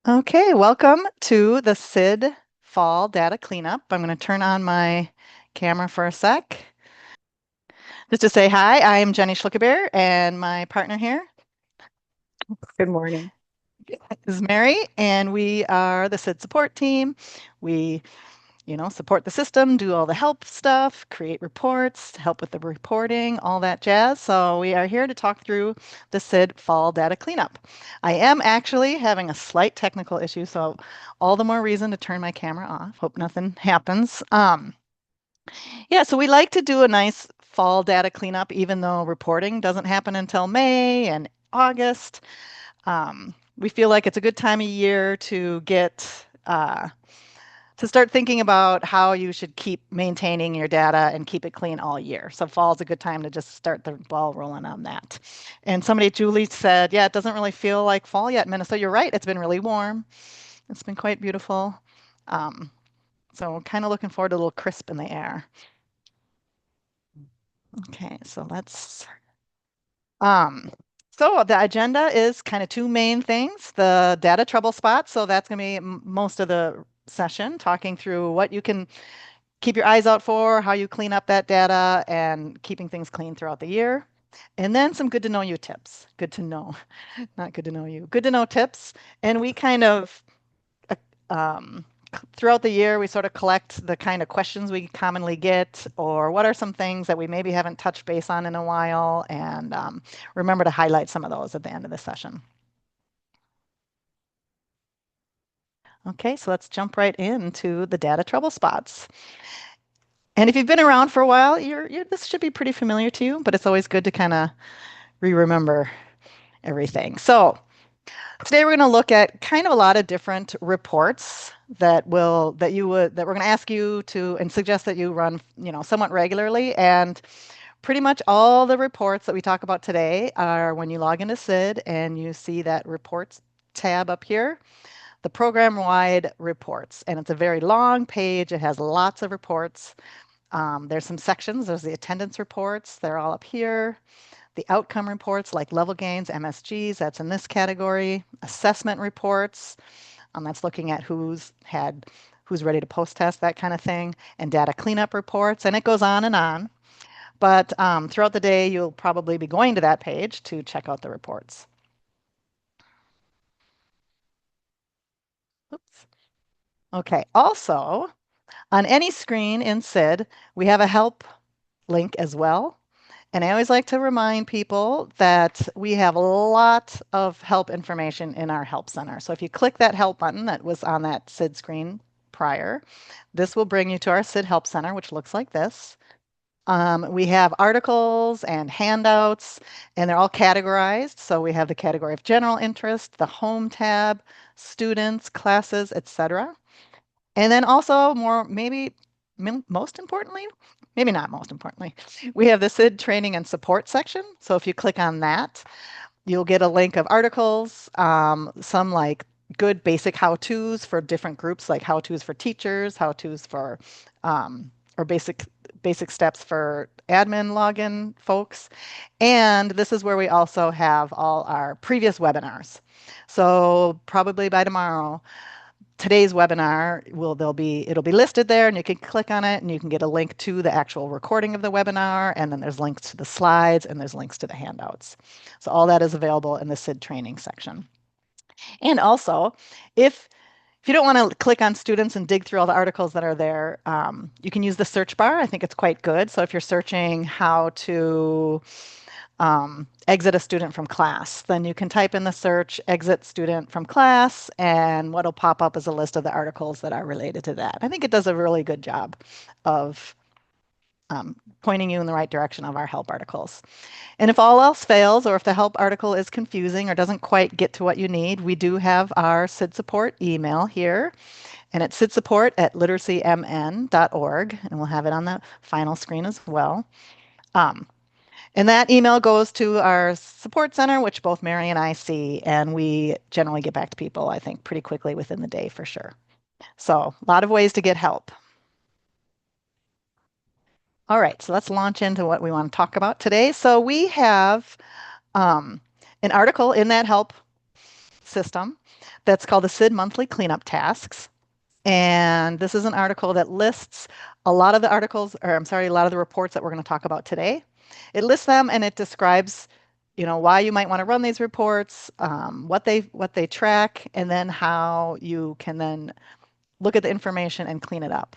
Okay, welcome to the SiD Fall Data Cleanup. I'm going to turn on my camera for a sec. Just to say hi, I am Jenny Schlickebeer, and my partner here Good morning. is Mary, and we are the SiD support team. We, support the system, do all the help stuff, create reports, help with the reporting, all that jazz. So we are here to talk through the SiD Fall Data Cleanup. I am actually having a slight technical issue, so all the more reason to turn my camera off. Hope nothing happens. Yeah, so we like to do a nice fall data cleanup, even though reporting doesn't happen until May and August. We feel like it's a good time of year to get to start thinking about how you should keep maintaining your data and keep it clean all year. So fall is a good time to just start the ball rolling on that. And somebody, Julie, said, yeah, it doesn't really feel like fall yet in Minnesota. You're right. It's been really warm. It's been quite beautiful. Um, so kind of looking forward to a little crisp in the air. Okay, so let's Um, so the agenda is kind of two main things, the data trouble spots. So that's going to be most of the session, talking through what you can keep your eyes out for, how you clean up that data, and keeping things clean throughout the year. And then some good to know you tips. Good to know, not good to know you. Good to know tips. And we kind of uh, um, throughout the year, we sort of collect the kind of questions we commonly get, or what are some things that we maybe haven't touched base on in a while, and remember to highlight some of those at the end of the session. Okay, so let's jump right into the data trouble spots. And if you've been around for a while, this should be pretty familiar to you, but it's always good to kind of re-remember everything. So today we're going to look at kind of a lot of different reports that we're going to ask you to and suggest that you run, somewhat regularly. And pretty much all the reports that we talk about today are when you log into SID and you see that reports tab up here, the program-wide reports. And it's a very long page. It has lots of reports. There's some sections. There's the attendance reports. They're all up here. The outcome reports like level gains, MSGs, that's in this category. Assessment reports, that's looking at who's ready to post test, that kind of thing. And data cleanup reports, and it goes on and on. But throughout the day, you'll probably be going to that page to check out the reports. Oops. Okay, also, on any screen in SID, we have a help link as well. And I always like to remind people that we have a lot of help information in our help center. So if you click that help button that was on that SID screen prior, this will bring you to our SID help center, which looks like this. We have articles and handouts, and they're all categorized. So we have the category of general interest, the home tab, students, classes, etc. And then also more, maybe most importantly, maybe not most importantly, we have the SID training and support section. So if you click on that, you'll get a link of articles, some like good basic how-tos for different groups, like how-tos for teachers, how-tos for, or basic steps for admin login folks. And this is where we also have all our previous webinars. So probably by tomorrow, today's webinar it'll be listed there, and you can click on it and you can get a link to the actual recording of the webinar, and then there's links to the slides and there's links to the handouts. So all that is available in the SID training section. And also, if if you don't want to click on students and dig through all the articles that are there, you can use the search bar. I think it's quite good. So if you're searching how to exit a student from class. Then you can type in the search exit student from class, and what'll pop up is a list of the articles that are related to that. I think it does a really good job of pointing you in the right direction of our help articles. And if all else fails, or if the help article is confusing or doesn't quite get to what you need, we do have our SID support email here, and it's sidsupport@literacymn.org, and we'll have it on the final screen as well. Um, and that email goes to our support center, which both Mary and I see, and we generally get back to people, I think, pretty quickly within the day for sure. So a lot of ways to get help. All right, so let's launch into what we want to talk about today. So we have um, an article in that help system that's called the SiD Monthly Cleanup Tasks. And this is an article that lists a lot of the articles, or I'm sorry, a lot of the reports that we're going to talk about today. It lists them and it describes, why you might want to run these reports, what they track, and then how you can then look at the information and clean it up.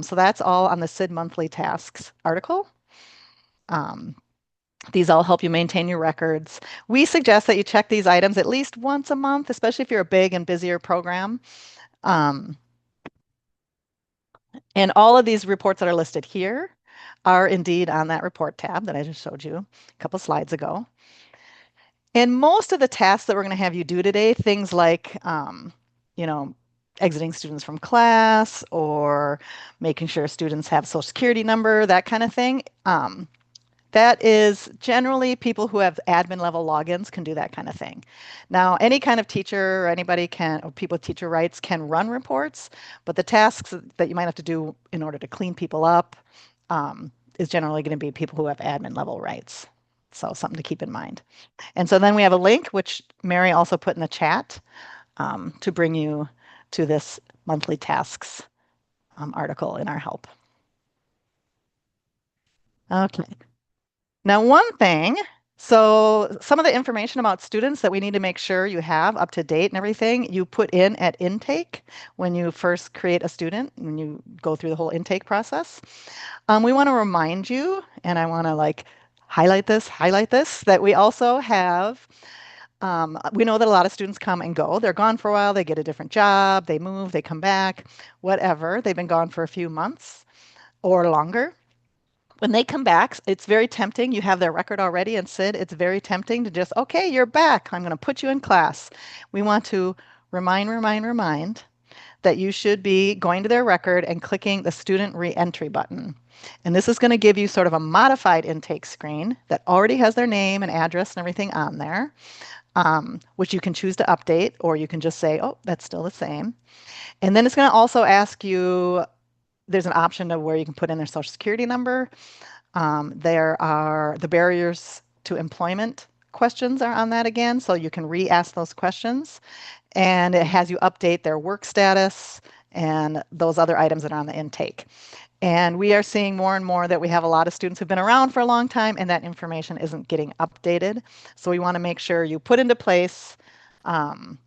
So that's all on the SID monthly tasks article. Um, these all help you maintain your records. We suggest that you check these items at least once a month, especially if you're a big and busier program. Um, and all of these reports that are listed here are indeed on that report tab that I just showed you a couple slides ago. And most of the tasks that we're going to have you do today, things like, you know, exiting students from class or making sure students have social security number, that kind of thing. That is generally people who have admin level logins can do that kind of thing. Now, any kind of teacher or anybody can, or people with teacher rights can run reports, but the tasks that you might have to do in order to clean people up is generally going to be people who have admin level rights. So something to keep in mind. And so then we have a link, which Mary also put in the chat to bring you to this monthly tasks article in our help. Okay. Now, one thing, so some of the information about students that we need to make sure you have up to date and everything, you put in at intake when you first create a student, when you go through the whole intake process. We want to remind you, and I want to like highlight this, that we also have we know that a lot of students come and go. They're gone for a while, they get a different job, they move, they come back, whatever. They've been gone for a few months or longer. When they come back, it's very tempting. You have their record already and SID. It's very tempting to just, okay, you're back. I'm going to put you in class. We want to remind that you should be going to their record and clicking the student reentry button. And this is going to give you sort of a modified intake screen that already has their name and address and everything on there, which you can choose to update, or you can just say, oh, that's still the same. And then it's going to also ask you, there's an option of where you can put in their social security number. There are the barriers to employment questions are on that again, so you can re-ask those questions. And it has you update their work status and those other items that are on the intake. And we are seeing more and more that we have a lot of students who've been around for a long time and that information isn't getting updated. So we want to make sure you put into place um,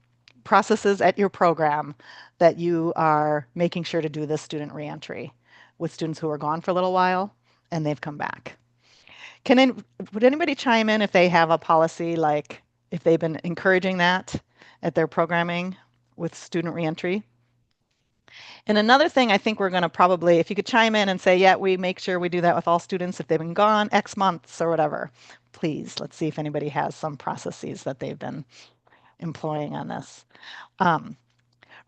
processes at your program that you are making sure to do this student reentry with students who are gone for a little while and they've come back. Can would anybody chime in if they have a policy like if they've been encouraging that at their programming with student reentry? And another thing I think we're going to probably, if you could chime in and say, yeah, we make sure we do that with all students if they've been gone X months or whatever. Please, let's see if anybody has some processes that they've been employing on this. Um,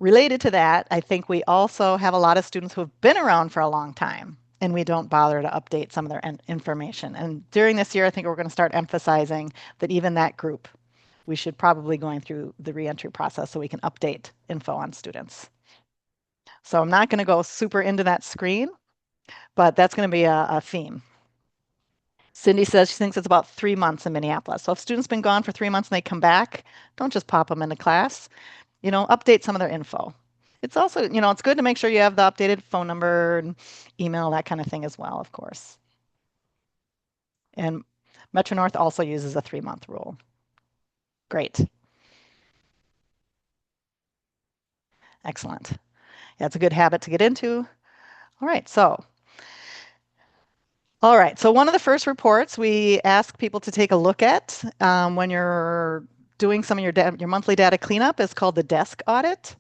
Related to that, I think we also have a lot of students who have been around for a long time and we don't bother to update some of their information. And during this year, I think we're going to start emphasizing that even that group, we should probably going through the reentry process so we can update info on students. So I'm not going to go super into that screen, but that's going to be a theme. Cindy says she thinks it's about 3 months in Minneapolis. So if students been gone for 3 months and they come back, don't just pop them into class. Update some of their info. It's also, it's good to make sure you have the updated phone number and email, that kind of thing as well, of course. And Metro North also uses a 3-month rule. Great. Excellent. Yeah, it's a good habit to get into. All right, so one of the first reports we ask people to take a look at when you're doing some of your monthly data cleanup is called the desk audit.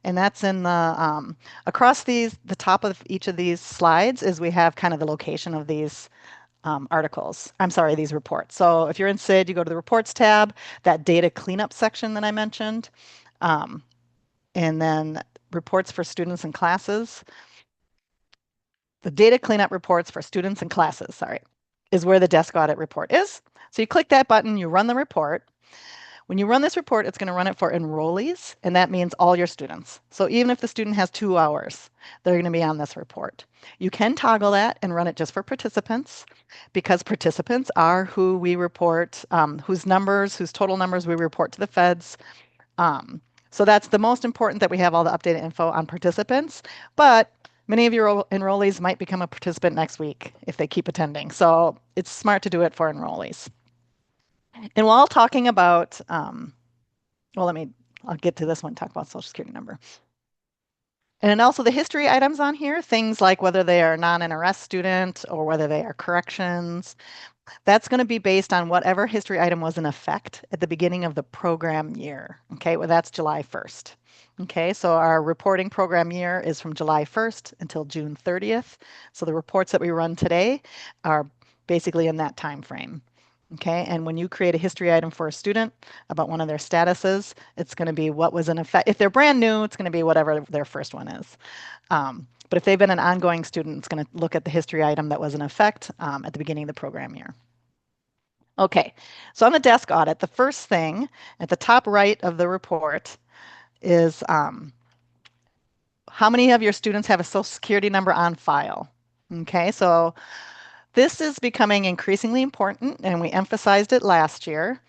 And that's in across the top of each of these slides is we have kind of the location of these these reports. So if you're in SID, you go to the reports tab, that data cleanup section that I mentioned, um, and then reports for students and classes. The data cleanup reports for students and classes, sorry, is where the desk audit report is. So you click that button, you run the report. When you run this report, it's going to run it for enrollees, and that means all your students. So even if the student has 2 hours, they're going to be on this report. You can toggle that and run it just for participants because participants are who we report, whose total numbers we report to the feds. So that's the most important, that we have all the updated info on participants. But many of your enrollees might become a participant next week if they keep attending. So it's smart to do it for enrollees. And while talking about, well, I'll get to this one, talk about social security number. And then also the history items on here, things like whether they are non-NRS student or whether they are corrections. That's going to be based on whatever history item was in effect at the beginning of the program year. Okay, well, that's July 1st. Okay, so our reporting program year is from July 1st until June 30th. So the reports that we run today are basically in that time frame. Okay, and when you create a history item for a student about one of their statuses, it's going to be what was in effect. If they're brand new, it's going to be whatever their first one is. But if they've been an ongoing student, it's going to look at the history item that was in effect at the beginning of the program year. Okay, so on the desk audit, the first thing at the top right of the report is how many of your students have a social security number on file? Okay, so this is becoming increasingly important, and we emphasized it last year.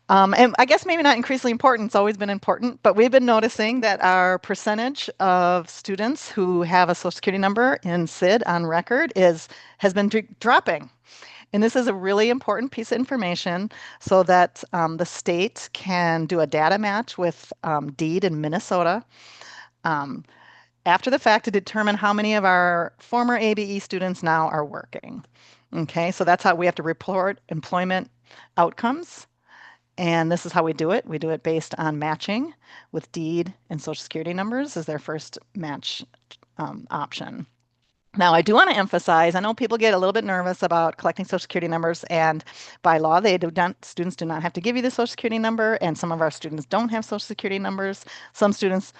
And I guess maybe not increasingly important, it's always been important, but we've been noticing that our percentage of students who have a social security number in SiD on record has been dropping. And this is a really important piece of information so that the state can do a data match with DEED in Minnesota um, after the fact to determine how many of our former ABE students now are working. Okay, so that's how we have to report employment outcomes. And this is how we do it. We do it based on matching with DEED and Social Security numbers as their first match option. Now, I do want to emphasize, I know people get a little bit nervous about collecting Social Security numbers, and by law, students do not have to give you the Social Security number, and some of our students don't have Social Security numbers. Some students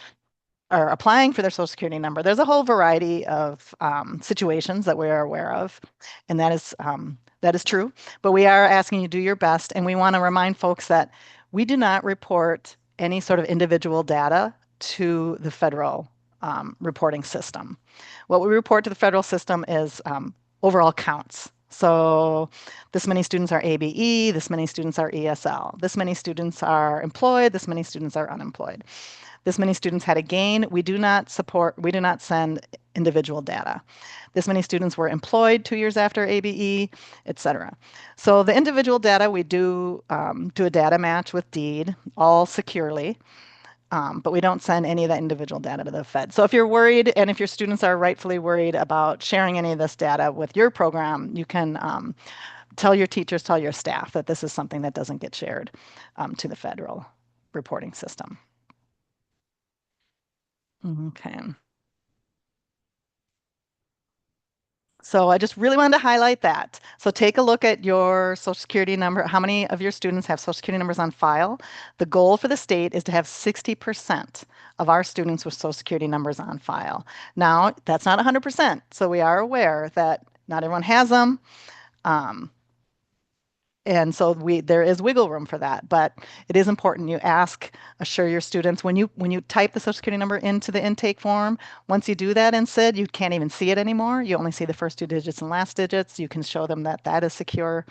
are applying for their Social Security number. There's a whole variety of situations that we are aware of, and that is true. But we are asking you to do your best, and we want to remind folks that we do not report any sort of individual data to the federal reporting system. What we report to the federal system is overall counts. So this many students are ABE, this many students are ESL, this many students are employed, this many students are unemployed. This many students had a gain. We do not send individual data. This many students were employed 2 years after ABE, et cetera. So the individual data, we do a data match with DEED, all securely, but we don't send any of that individual data to the Fed. So if you're worried, and if your students are rightfully worried about sharing any of this data with your program, you can tell your teachers, tell your staff that this is something that doesn't get shared to the federal reporting system. Okay. So I just really wanted to highlight that. So take a look at your Social Security number. How many of your students have Social Security numbers on file? The goal for the state is to have 60% of our students with Social Security numbers on file. Now, that's not 100%. So we are aware that not everyone has them. Um, and so there is wiggle room for that, but it is important you assure your students when you type the Social Security number into the intake form. Once you do that in SID, you can't even see it anymore. You only see the first two digits and last digits. You can show them that that is secure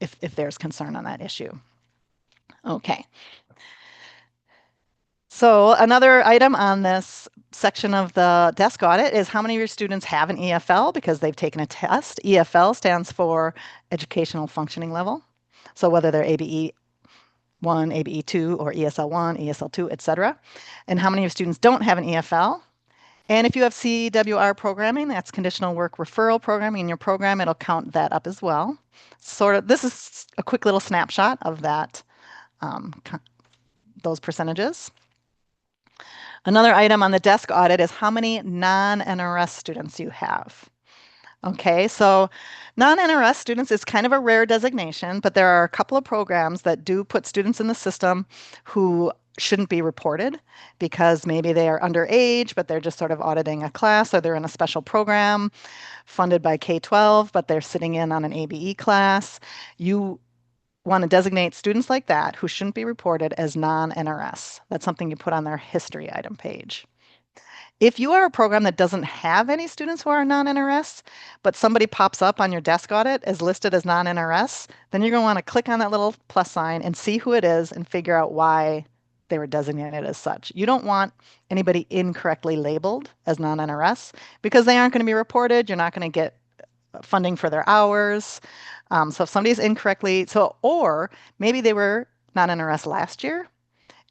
if there's concern on that issue. Okay. So another item on this section of the desk audit is how many of your students have an EFL because they've taken a test. EFL stands for Educational Functioning Level. So whether they're ABE 1, ABE 2, or ESL 1, ESL 2, etc. And how many of your students don't have an EFL? And if you have CWR programming, that's conditional work referral programming in your program, it'll count that up as well. This is a quick little snapshot of that, those percentages. Another item on the desk audit is how many non-NRS students you have. Okay, so non-NRS students is kind of a rare designation, but there are a couple of programs that do put students in the system who shouldn't be reported because maybe they are underage, but they're just sort of auditing a class, or they're in a special program funded by K-12, but they're sitting in on an ABE class. You want to designate students like that who shouldn't be reported as non-NRS. That's something you put on their history item page. If you are a program that doesn't have any students who are non-NRS, but somebody pops up on your desk audit as listed as non-NRS, then you're going to want to click on that little plus sign and see who it is and figure out why they were designated as such. You don't want anybody incorrectly labeled as non-NRS because they aren't going to be reported. You're not going to get funding for their hours. So if somebody's incorrectly, or maybe they were non-NRS last year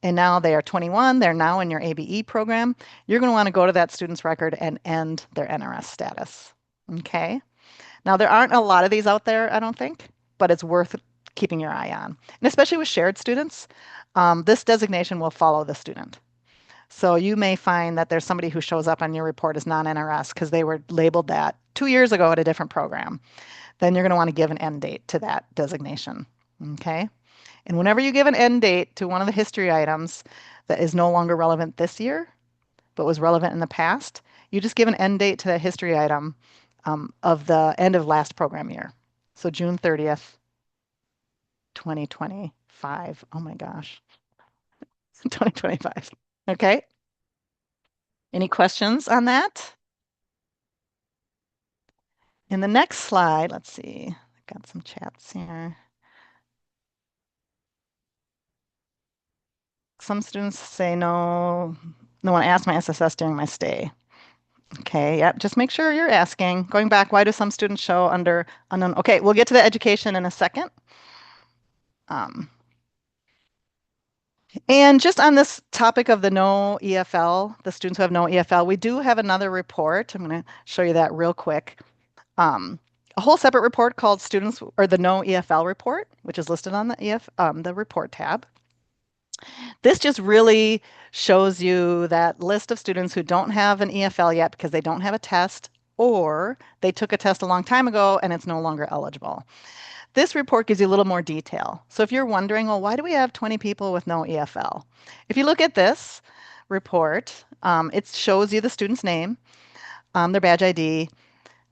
and now they are 21, they're now in your ABE program, you're going to want to go to that student's record and end their NRS status. Okay. Now, there aren't a lot of these out there, I don't think, but it's worth keeping your eye on. And especially with shared students, this designation will follow the student. So you may find that there's somebody who shows up on your report as non-NRS because they were labeled that 2 years ago at a different program. Then you're going to want to give an end date to that designation. Okay. And whenever you give an end date to one of the history items that is no longer relevant this year, but was relevant in the past, you just give an end date to that history item of the end of last program year. So June 30th, 2025. Oh my gosh, 2025. Okay. Any questions on that? In the next slide, let's see. I've got some chats here. Some students say no, no one asked my SSS during my stay. Okay, yep, just make sure you're asking. Going back, why do some students show under unknown? Okay, we'll get to the education in a second. Um, and just on this topic of the no EFL, the students who have no EFL, we do have another report. I'm going to show you that real quick. Um, a whole separate report called students or the no EFL report, which is listed on the report tab. This just really shows you that list of students who don't have an EFL yet because they don't have a test or they took a test a long time ago and it's no longer eligible. This report gives you a little more detail. So if you're wondering, well, why do we have 20 people with no EFL? If you look at this report, it shows you the student's name, their badge ID,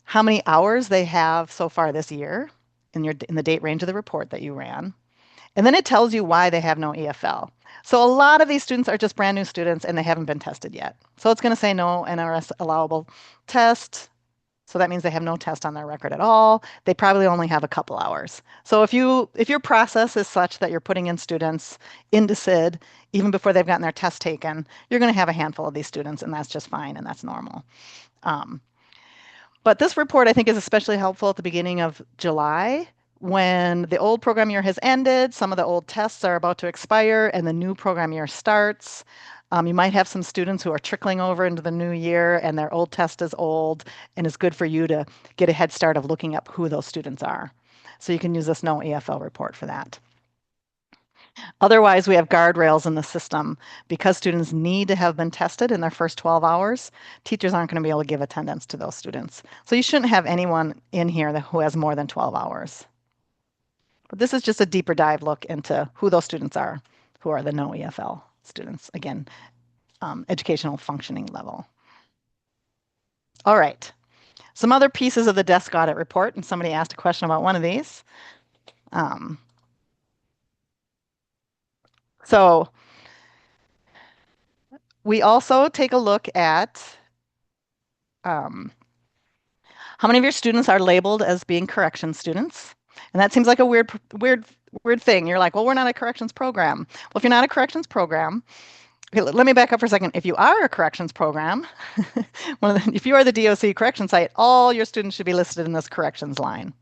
how many hours they have so far this year in the date range of the report that you ran. And then it tells you why they have no EFL. So a lot of these students are just brand new students and they haven't been tested yet. So it's going to say no NRS allowable test. So that means they have no test on their record at all. They probably only have a couple hours. So if your process is such that you're putting in students into SiD even before they've gotten their test taken, you're going to have a handful of these students, and that's just fine and that's normal. Um, but this report, I think, is especially helpful at the beginning of July when the old program year has ended, some of the old tests are about to expire, and the new program year starts. You might have some students who are trickling over into the new year and their old test is old, and it's good for you to get a head start of looking up who those students are. So you can use this no EFL report for that. Otherwise, we have guardrails in the system. Because students need to have been tested in their first 12 hours, teachers aren't going to be able to give attendance to those students. So you shouldn't have anyone in here who has more than 12 hours. But this is just a deeper dive look into who those students are, who are the no EFL students. Again, educational functioning level. All right. Some other pieces of the desk audit report, and somebody asked a question about one of these. Um, so we also take a look at um, how many of your students are labeled as being correction students. And that seems like a weird thing. You're like, well, we're not a corrections program. Well, if you're not a corrections program, okay, let me back up for a second. If you are a corrections program, if you are the DOC correction site, all your students should be listed in this corrections line.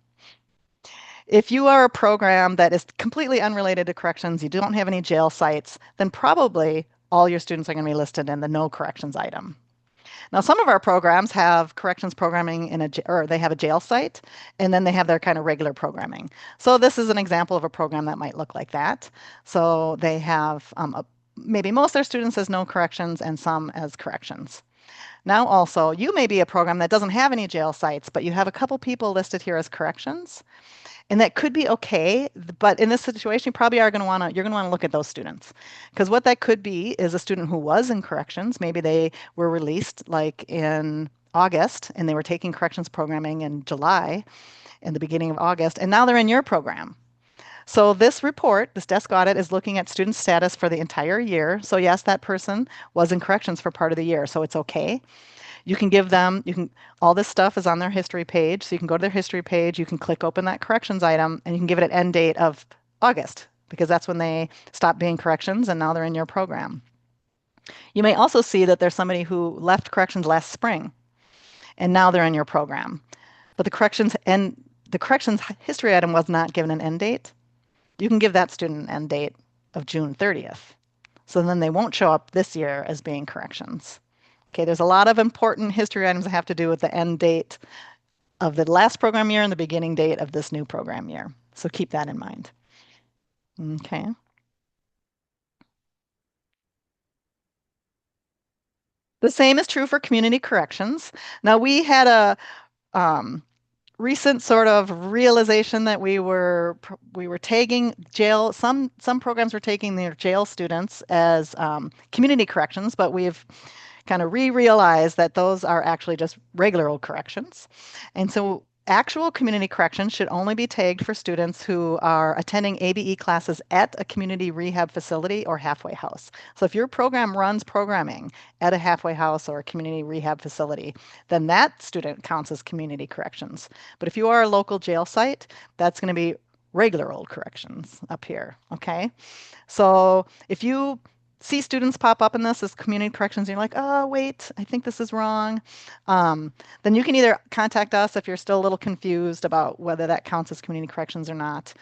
If you are a program that is completely unrelated to corrections, you don't have any jail sites, then probably all your students are going to be listed in the no corrections item. Now, some of our programs have corrections programming or they have a jail site, and then they have their kind of regular programming. So this is an example of a program that might look like that. So they have maybe most of their students as no corrections and some as corrections. Now also, you may be a program that doesn't have any jail sites, but you have a couple people listed here as corrections. And that could be okay, but in this situation, you probably are going to want to, you're going to want to look at those students. Because what that could be is a student who was in corrections. Maybe they were released like in August and they were taking corrections programming in July, in the beginning of August, and now they're in your program. So this report, this desk audit, is looking at student status for the entire year. So yes, that person was in corrections for part of the year, so it's okay. You can give them, all this stuff is on their history page. So you can go to their history page, you can click open that corrections item, and you can give it an end date of August. because that's when they stop being corrections and now they're in your program. You may also see that there's somebody who left corrections last spring and now they're in your program. But the corrections history item was not given an end date. You can give that student an end date of June 30th. So then they won't show up this year as being corrections. Okay, there's a lot of important history items that have to do with the end date of the last program year and the beginning date of this new program year. So keep that in mind. Okay. The same is true for community corrections. Now we had a um, recent sort of realization that we were tagging jail. Some programs were taking their jail students as community corrections, but we've kind of realized that those are actually just regular old corrections. And so actual community corrections should only be tagged for students who are attending ABE classes at a community rehab facility or halfway house. So if your program runs programming at a halfway house or a community rehab facility, then that student counts as community corrections. But if you are a local jail site, that's going to be regular old corrections up here, okay? So if you see students pop up in this as community corrections, and you're like, oh, wait, I think this is wrong, um, then you can either contact us if you're still a little confused about whether that counts as community corrections or not.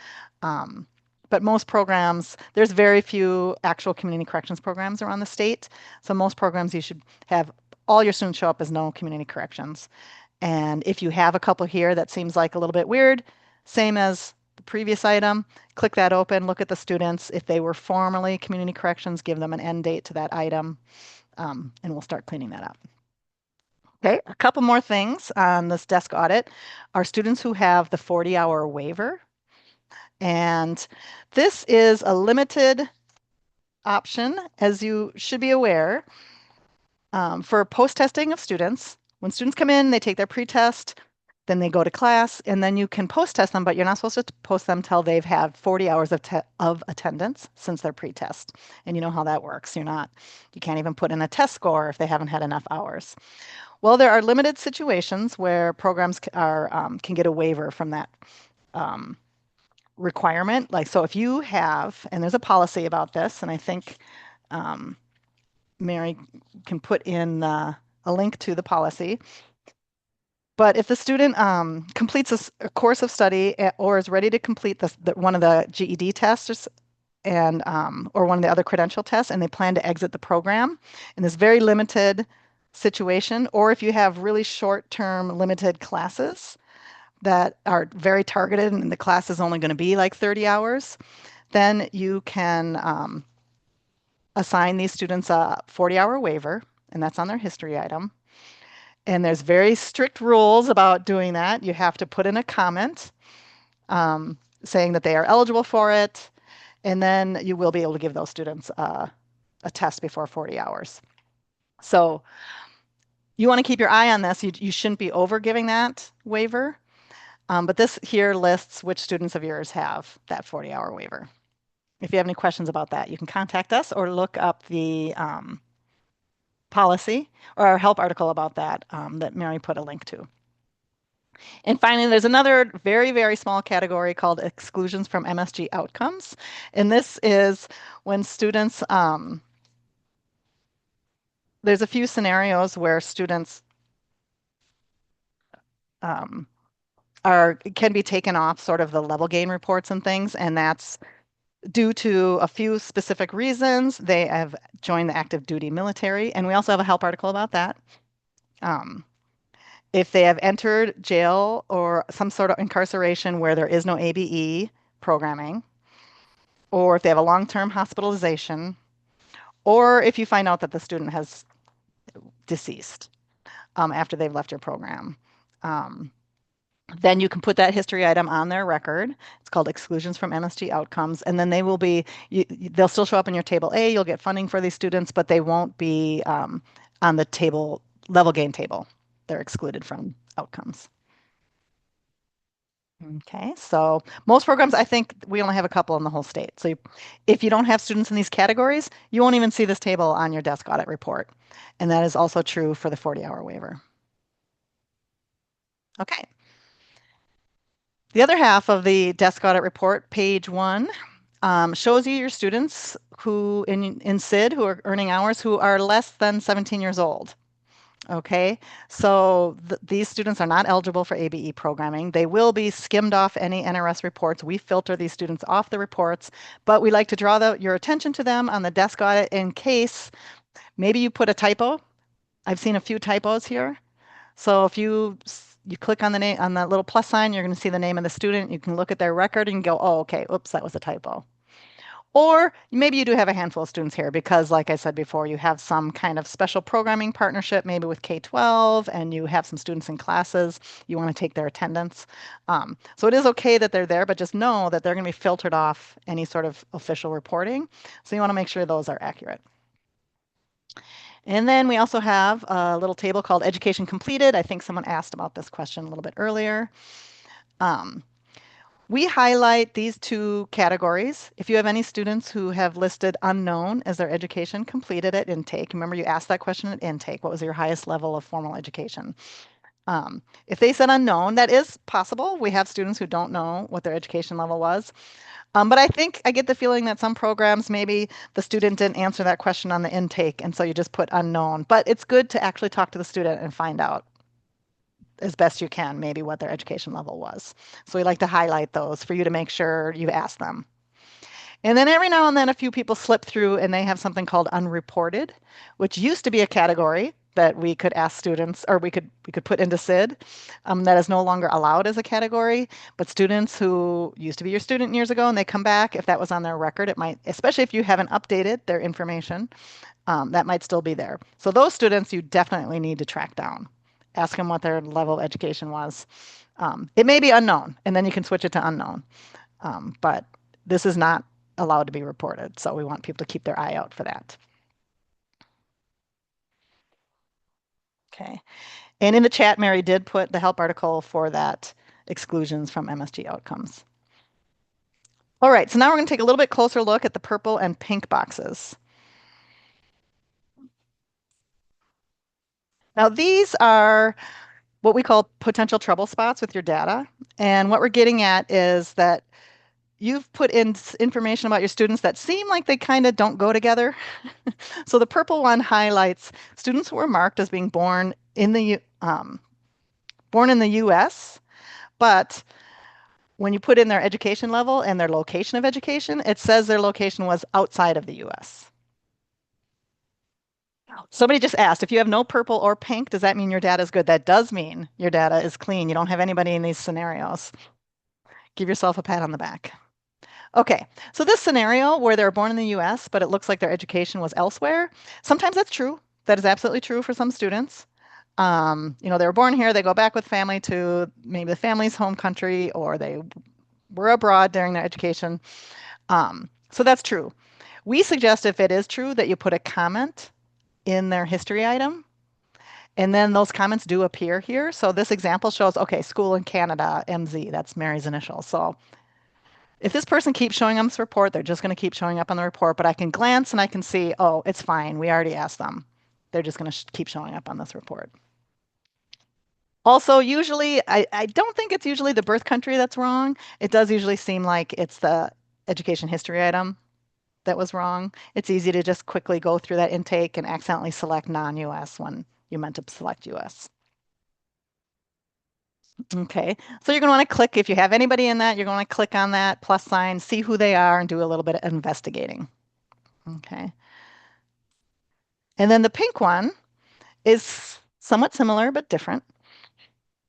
Um, but most programs, there's very few actual community corrections programs around the state. So most programs you should have all your students show up as no community corrections. And if you have a couple here that seems like a little bit weird, same as the previous item, click that open, look at the students. If they were formerly community corrections, give them an end date to that item, and we'll start cleaning that up. Okay, a couple more things on this desk audit are students who have the 40-hour waiver. And this is a limited option, as you should be aware, for post-testing of students. When students come in, they take their pre-test, then they go to class, and then you can post-test them, but you're not supposed to post them till they've had 40 hours of attendance since their pre-test. And you know how that works. You can't even put in a test score if they haven't had enough hours. Well, there are limited situations where programs can get a waiver from that um, requirement. Like, so if you have, and there's a policy about this, and I think um, Mary can put in a link to the policy. But if the student completes a course of study or is ready to complete one of the GED tests or one of the other credential tests, and they plan to exit the program in this very limited situation, or if you have really short-term limited classes that are very targeted and the class is only going to be like 30 hours, then you can assign these students a 40-hour waiver, and that's on their history item. And there's very strict rules about doing that. You have to put in a comment saying that they are eligible for it, and then you will be able to give those students a test before 40 hours. So you want to keep your eye on this. You shouldn't be over giving that waiver, but this here lists which students of yours have that 40-hour waiver. If you have any questions about that, you can contact us or look up the policy or our help article about that that Mary put a link to. And finally, there's another very, very small category called exclusions from MSG outcomes. And this is when students, there's a few scenarios where students um, can be taken off sort of the level gain reports and things, and that's due to a few specific reasons. They have joined the active duty military, and we also have a help article about that. Um, if they have entered jail or some sort of incarceration where there is no ABE programming, or if they have a long-term hospitalization, or if you find out that the student has deceased after they've left your program. Um, then you can put that history item on their record. It's called exclusions from MSG outcomes, and then they'll still show up in your table A. You'll get funding for these students, but they won't be on the level gain table. They're excluded from outcomes. Okay, so most programs, I think we only have a couple in the whole state. So if you don't have students in these categories, you won't even see this table on your desk audit report. And that is also true for the 40-hour waiver. Okay. The other half of the desk audit report, page 1, shows you your students who in SiD who are earning hours who are less than 17 years old. Okay, so these students are not eligible for ABE programming. They will be skimmed off any NRS reports. We filter these students off the reports, but we like to draw your attention to them on the desk audit in case maybe you put a typo. I've seen a few typos here. So if you click on the name on that little plus sign, you're going to see the name of the student. You can look at their record and go, oh, okay, oops, that was a typo. Or maybe you do have a handful of students here because, like I said before, you have some kind of special programming partnership, maybe with K-12, and you have some students in classes. You want to take their attendance. So it is okay that they're there, but just know that they're going to be filtered off any sort of official reporting. So you want to make sure those are accurate. And then we also have a little table called Education Completed. I think someone asked about this question a little bit earlier. Um, We highlight these two categories. If you have any students who have listed unknown as their education completed at intake, remember you asked that question at intake, what was your highest level of formal education? If they said unknown, that is possible. We have students who don't know what their education level was. But I think I get the feeling that some programs, maybe the student didn't answer that question on the intake, and so you just put unknown. But it's good to actually talk to the student and find out as best you can, maybe what their education level was. So we like to highlight those for you to make sure you ask them. And then every now and then a few people slip through and they have something called unreported, which used to be a category that we could ask students or we could put into SID. That is no longer allowed as a category, but students who used to be your student years ago and they come back, if that was on their record, it might, especially if you haven't updated their information, that might still be there. So those students you definitely need to track down. Ask them what their level of education was. It may be unknown, and then you can switch it to unknown. But this is not allowed to be reported, so we want people to keep their eye out for that. Okay. And in the chat, Mary did put the help article for that exclusions from MSG outcomes. All right, so now we're going to take a little bit closer look at the purple and pink boxes. Now, these are what we call potential trouble spots with your data. And what we're getting at is that you've put in information about your students that seem like they kind of don't go together. So the purple one highlights students who were marked as being born in the U.S., but when you put in their education level and their location of education, it says their location was outside of the U.S. Somebody just asked, if you have no purple or pink, does that mean your data is good? That does mean your data is clean. You don't have anybody in these scenarios. Give yourself a pat on the back. Okay, so this scenario where they're born in the US, but it looks like their education was elsewhere, sometimes that's true. That is absolutely true for some students. They were born here, they go back with family to maybe the family's home country, or they were abroad during their education. So that's true. We suggest if it is true that you put a comment in their history item, and then those comments do appear here. So this example shows, okay, school in Canada, MZ, that's Mary's initials. So if this person keeps showing up on this report, they're just going to keep showing up on the report, but I can glance and I can see, oh, it's fine. We already asked them. They're just going to keep showing up on this report. Also, usually, I don't think it's usually the birth country that's wrong. It does usually seem like it's the education history item that was wrong. It's easy to just quickly go through that intake and accidentally select non-US when you meant to select US. Okay, so you're going to want to click, if you have anybody in that, you're going to click on that plus sign, see who they are, and do a little bit of investigating. Okay. And then the pink one is somewhat similar but different.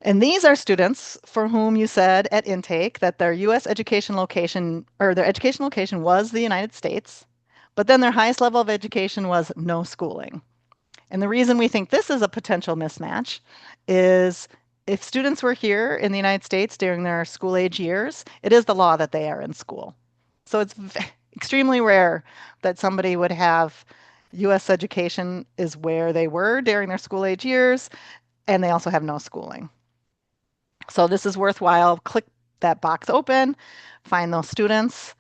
And these are students for whom you said at intake that their US education location or their education location was the United States, but then their highest level of education was no schooling. And the reason we think this is a potential mismatch is if students were here in the United States during their school age years, it is the law that they are in school. So it's extremely rare that somebody would have US education is where they were during their school age years, and they also have no schooling. So this is worthwhile. Click that box open, find those students,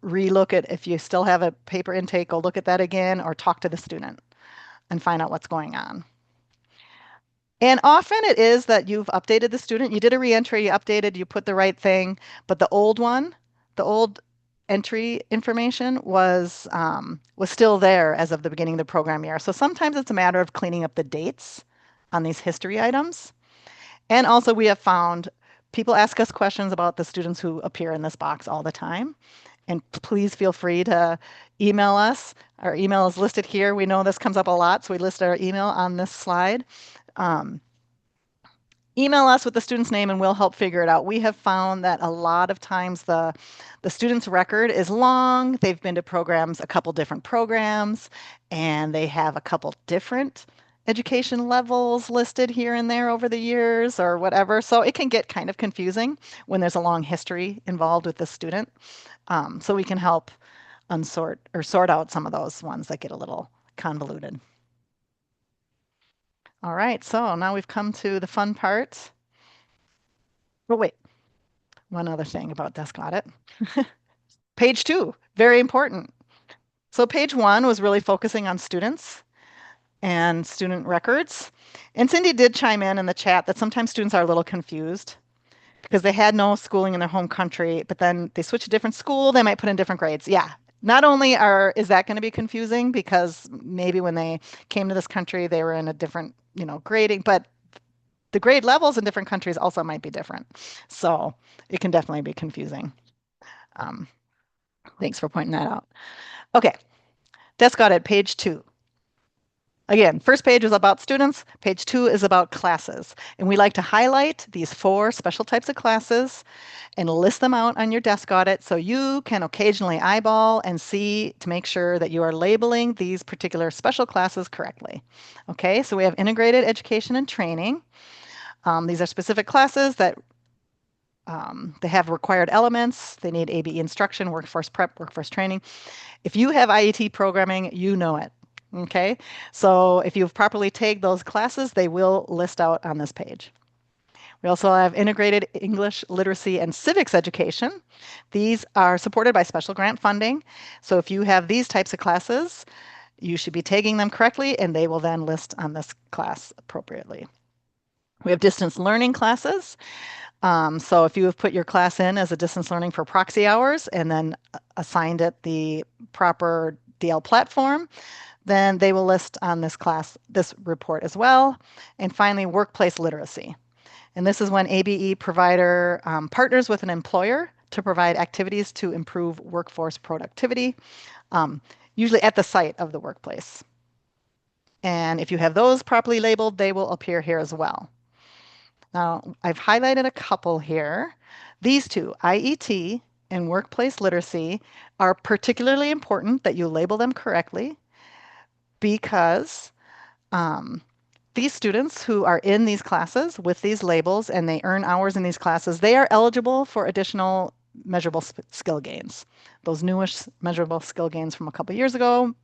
relook at if you still have a paper intake, go look at that again, or talk to the student and find out what's going on. And often it is that you've updated the student. You did a reentry, you updated, you put the right thing, but the old one, the old entry information was still there as of the beginning of the program year. So sometimes it's a matter of cleaning up the dates on these history items. And also we have found people ask us questions about the students who appear in this box all the time. And please feel free to email us. Our email is listed here. We know this comes up a lot, so we list our email on this slide. Um, Email us with the student's name and we'll help figure it out. We have found that a lot of times the student's record is long. They've been to programs, a couple different programs, and they have a couple different education levels listed here and there over the years or whatever. So it can get kind of confusing when there's a long history involved with the student. So we can help unsort or sort out some of those ones that get a little convoluted. All right, so now we've come to the fun part. Oh, wait. One other thing about desk audit. Page 2, very important. So page 1 was really focusing on students and student records. And Cindy did chime in the chat that sometimes students are a little confused because they had no schooling in their home country, but then they switch to different school, they might put in different grades. Yeah. Not only is that going to be confusing because maybe when they came to this country they were in a different, grading, but the grade levels in different countries also might be different. So it can definitely be confusing. Um, Thanks for pointing that out. Okay, desk audit, page 2. Again, first page is about students, page 2 is about classes. And we like to highlight these 4 special types of classes and list them out on your desk audit so you can occasionally eyeball and see to make sure that you are labeling these particular special classes correctly. Okay, so we have integrated education and training. These are specific classes that they have required elements. They need ABE instruction, workforce prep, workforce training. If you have IET programming, you know it. Okay, so if you've properly tagged those classes, they will list out on this page. We also have integrated English literacy and civics education. These are supported by special grant funding. So if you have these types of classes, you should be tagging them correctly and they will then list on this class appropriately. We have distance learning classes. So if you have put your class in as a distance learning for proxy hours and then assigned it the proper DL platform, then they will list on this report as well. And finally, workplace literacy. And this is when ABE provider partners with an employer to provide activities to improve workforce productivity, um, usually at the site of the workplace. And if you have those properly labeled, they will appear here as well. Now, I've highlighted a couple here. These two, IET and workplace literacy, are particularly important that you label them correctly because um, these students who are in these classes with these labels and they earn hours in these classes, they are eligible for additional measurable skill gains. Those newish measurable skill gains from a couple years ago,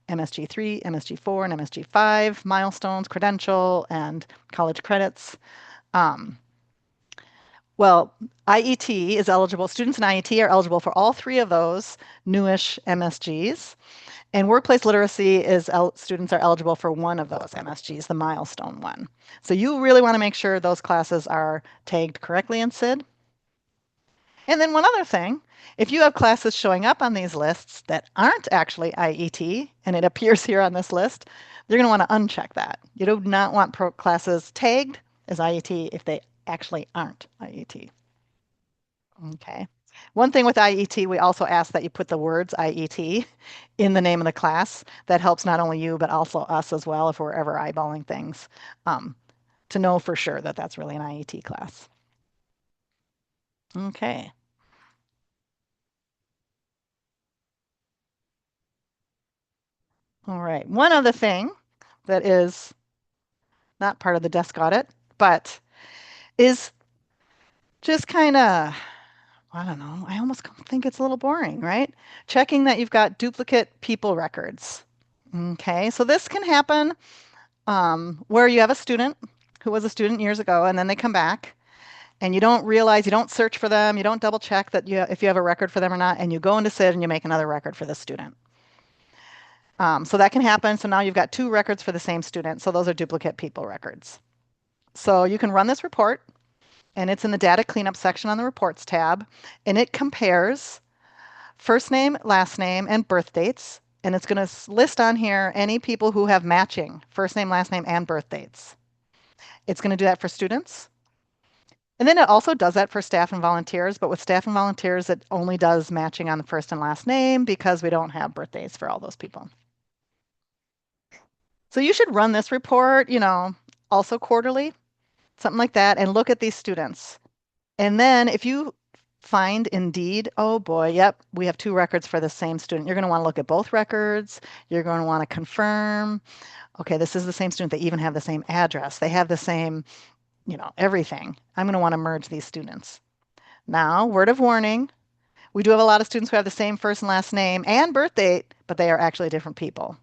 MSG3, MSG4, and MSG5, milestones, credential, and college credits. Um, well, IET is eligible, students in IET are eligible for all 3 of those newish MSGs. And workplace literacy is students are eligible for one of those MSGs, the milestone one. So you really want to make sure those classes are tagged correctly in SiD. And then one other thing, if you have classes showing up on these lists that aren't actually IET, and it appears here on this list, you're going to want to uncheck that. You do not want classes tagged as IET if they actually aren't IET. Okay. One thing with IET, we also ask that you put the words IET in the name of the class. That helps not only you, but also us as well if we're ever eyeballing things um, to know for sure that that's really an IET class. Okay. All right. One other thing that is not part of the desk audit, but is just kind of, I don't know, I almost think it's a little boring, right? Checking that you've got duplicate people records. Okay. So this can happen where you have a student who was a student years ago and then they come back and you don't realize, you don't search for them, you don't double check that if you have a record for them or not, and you go into SID and you make another record for the student. So that can happen. So now you've got 2 records for the same student. So those are duplicate people records. So you can run this report and it's in the data cleanup section on the reports tab and it compares first name, last name, and birth dates. And it's going to list on here any people who have matching first name, last name, and birth dates. It's going to do that for students. And then it also does that for staff and volunteers. But with staff and volunteers, it only does matching on the first and last name because we don't have birthdays for all those people. So you should run this report, also quarterly, something like that, and look at these students. And then if you find indeed, oh boy, yep, we have two records for the same student, you're going to want to look at both records. You're going to want to confirm, okay, this is the same student. They even have the same address. They have the same, everything. I'm going to want to merge these students. Now, word of warning, we do have a lot of students who have the same first and last name and birth date, but they are actually different people.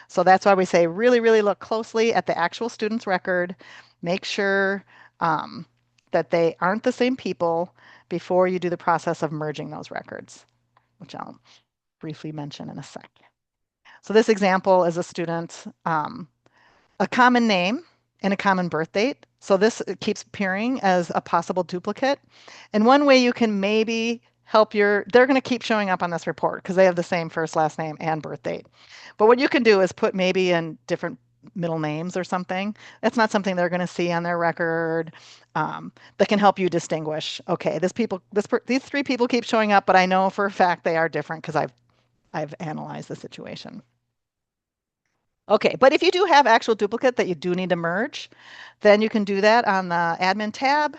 So that's why we say really, really look closely at the actual student's record. Make sure that they aren't the same people before you do the process of merging those records, which I'll briefly mention in a sec. So this example is a student, a common name and a common birth date. So this keeps appearing as a possible duplicate. And one way you can maybe help they're going to keep showing up on this report because they have the same first, last name, and birth date. But what you can do is put maybe in different middle names or something. That's not something they're going to see on their record. That can help you distinguish. Okay, these three people keep showing up, but I know for a fact they are different because I've analyzed the situation. Okay, but if you do have actual duplicate that you do need to merge, then you can do that on the admin tab.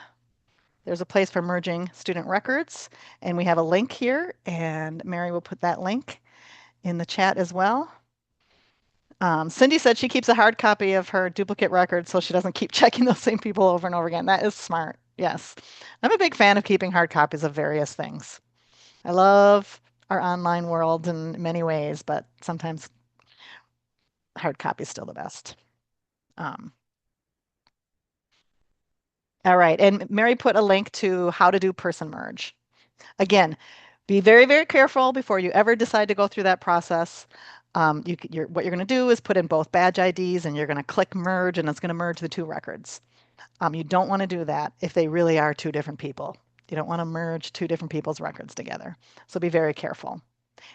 There's a place for merging student records, and we have a link here, and Mary will put that link in the chat as well. Cindy said she keeps a hard copy of her duplicate records so she doesn't keep checking those same people over and over again. That is smart. Yes. I'm a big fan of keeping hard copies of various things. I love our online world in many ways, but sometimes hard copy is still the best. Um, all right. And Mary put a link to how to do person merge. Again, be very, very careful before you ever decide to go through that process. What you're going to do is put in both badge IDs and you're going to click merge and it's going to merge the two records. You don't want to do that if they really are two different people. You don't want to merge two different people's records together. So be very careful.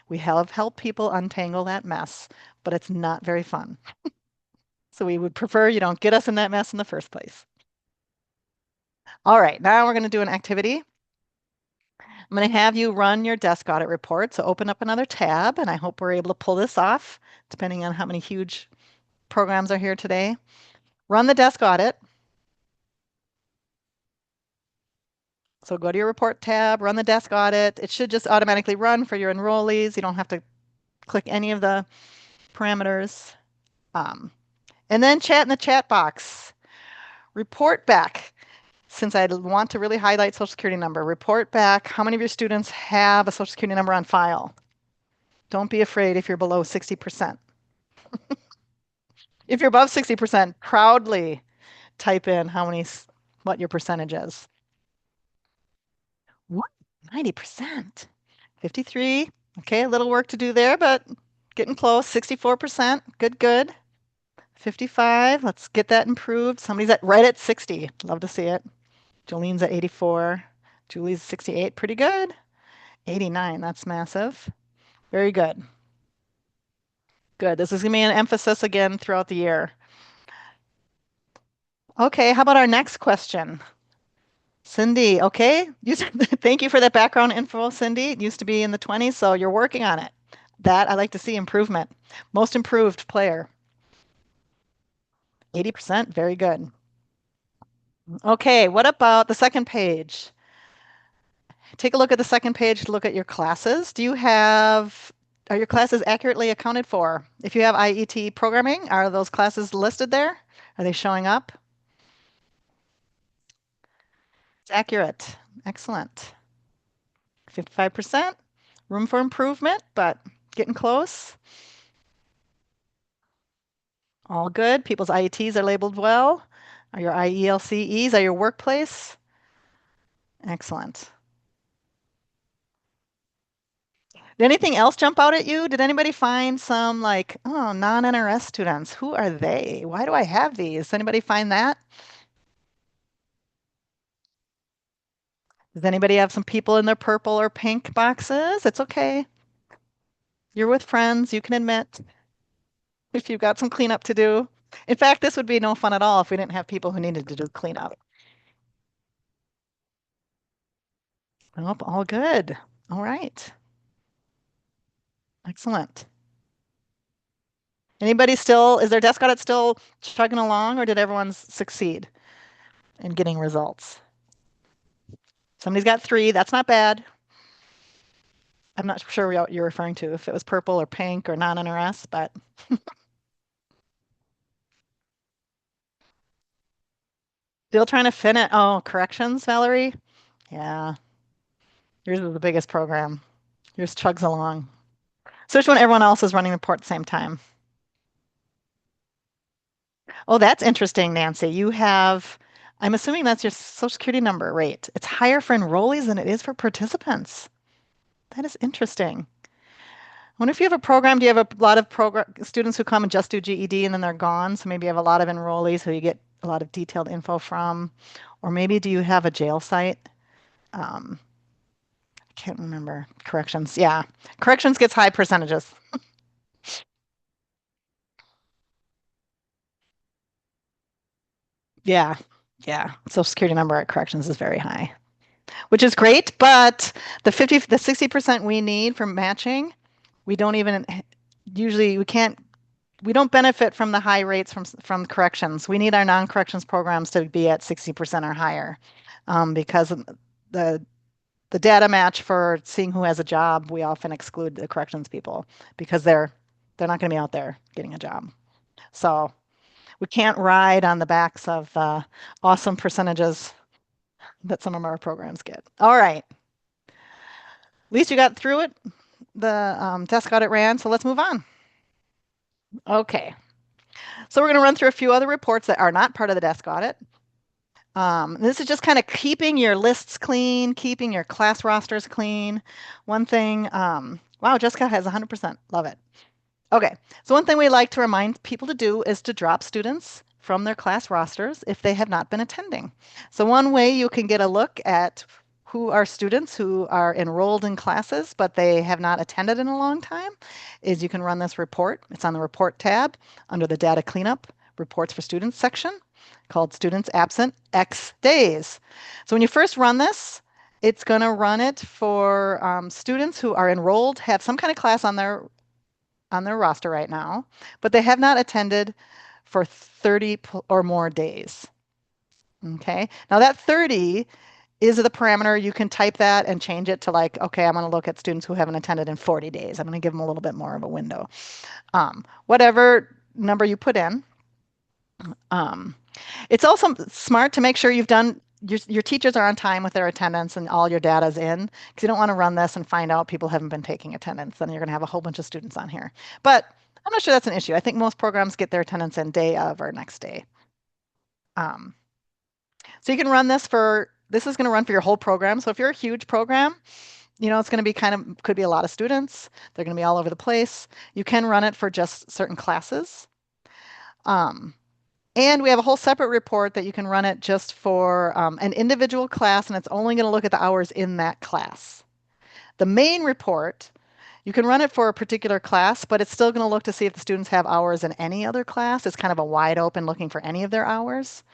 We have helped people untangle that mess, but it's not very fun. So we would prefer you don't get us in that mess in the first place. All right, now we're going to do an activity. I'm going to have you run your desk audit report. So open up another tab, and I hope we're able to pull this off, depending on how many huge programs are here today. Run the desk audit. So go to your report tab, run the desk audit. It should just automatically run for your enrollees. You don't have to click any of the parameters. Um, and then chat in the chat box. Report back. Since I want to really highlight Social Security number, report back how many of your students have a Social Security number on file. Don't be afraid if you're below 60%. If you're above 60%, proudly type in what your percentage is. What? 90%. 53. Okay, a little work to do there, but getting close. 64%. Good, good. 55. Let's get that improved. Somebody's right at 60. Love to see it. Jolene's at 84. Julie's 68. Pretty good. 89. That's massive. Very good. Good. This is going to be an emphasis again throughout the year. Okay, how about our next question? Cindy, okay. Thank you for that background info, Cindy. It used to be in the 20s, so you're working on it. That I like to see improvement. Most improved player. 80%, very good. Okay, what about the second page? Take a look at the second page, look at your classes. Are your classes accurately accounted for? If you have IET programming, are those classes listed there? Are they showing up? It's accurate. Excellent. 55%. Room for improvement, but getting close. All good. People's IETs are labeled well. Are your IELCEs, are your workplace? Excellent. Did anything else jump out at you? Did anybody find some like, oh, non-NRS students? Who are they? Why do I have these? Anybody find that? Does anybody have some people in their purple or pink boxes? It's okay. You're with friends. You can admit if you've got some cleanup to do. In fact, this would be no fun at all if we didn't have people who needed to do cleanup. Oh, all good. All right. Excellent. Anybody still, is their desk audit still chugging along or did everyone succeed in getting results? Somebody's got three. That's not bad. I'm not sure what you're referring to, if it was purple or pink or non-NRS, but still trying to finish. Oh, corrections, Valerie? Yeah, yours is the biggest program. Yours chugs along. Especially when everyone else is running the report at the same time. Oh, that's interesting, Nancy. I'm assuming that's your Social Security number rate. It's higher for enrollees than it is for participants. That is interesting. I wonder if you have a program, do you have a lot of program students who come and just do GED and then they're gone? So maybe you have a lot of enrollees who you get a lot of detailed info from. Or maybe do you have a jail site? Um, I can't remember. Corrections. Yeah. Corrections gets high percentages. Yeah. Yeah. Social Security number at corrections is very high, which is great, but the 60% we need for matching, we don't even usually we don't benefit from the high rates from corrections. We need our non-corrections programs to be at 60% or higher, because the the data match for seeing who has a job, we often exclude the corrections people because they're not going to be out there getting a job. So we can't ride on the backs of awesome percentages that some of our programs get. All right, at least you got through it. The desk audit ran, so let's move on. Okay, so we're going to run through a few other reports that are not part of the desk audit. This is just kind of keeping your lists clean, keeping your class rosters clean. One thing, wow, Jessica has 100%. Love it. Okay, so one thing we like to remind people to do is to drop students from their class rosters if they have not been attending. So one way you can get a look at who are students who are enrolled in classes, but they have not attended in a long time, is you can run this report. It's on the report tab under the data cleanup reports for students section called students absent X days. So when you first run this, it's going to run it for students who are enrolled, have some kind of class on their roster right now, but they have not attended for 30 or more days. Okay. Now that 30 is the parameter. You can type that and change it to like, okay, I'm going to look at students who haven't attended in 40 days. I'm going to give them a little bit more of a window. Whatever number you put in. Um, it's also smart to make sure you've done your teachers are on time with their attendance and all your data's in because you don't want to run this and find out people haven't been taking attendance. Then you're going to have a whole bunch of students on here. But I'm not sure that's an issue. I think most programs get their attendance in day of or next day. Um, so you can run this is going to run for your whole program. So if you're a huge program, it's going to be could be a lot of students. They're going to be all over the place. You can run it for just certain classes. Um, And we have a whole separate report that you can run it just for an individual class, and it's only going to look at the hours in that class. The main report, you can run it for a particular class, but it's still going to look to see if the students have hours in any other class. It's kind of a wide open looking for any of their hours.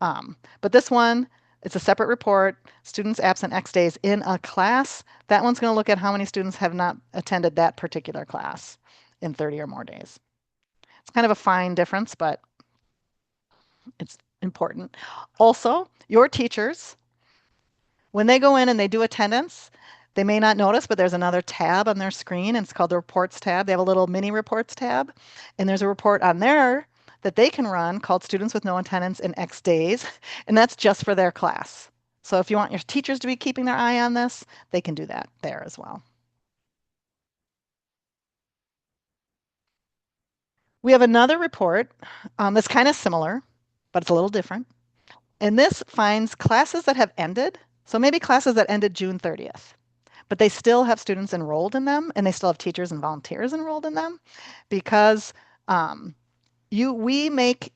But this one, it's a separate report, students absent X days in a class. That one's going to look at how many students have not attended that particular class in 30 or more days. It's kind of a fine difference, but it's important. Also, your teachers, when they go in and they do attendance, they may not notice, but there's another tab on their screen, and it's called the Reports tab. They have a little mini Reports tab, and there's a report on there that they can run called Students with No Attendance in X Days, and that's just for their class. So if you want your teachers to be keeping their eye on this, they can do that there as well. We have another report that's kind of similar, but it's a little different. And this finds classes that have ended. So maybe classes that ended June 30th, but they still have students enrolled in them and they still have teachers and volunteers enrolled in them because um, we make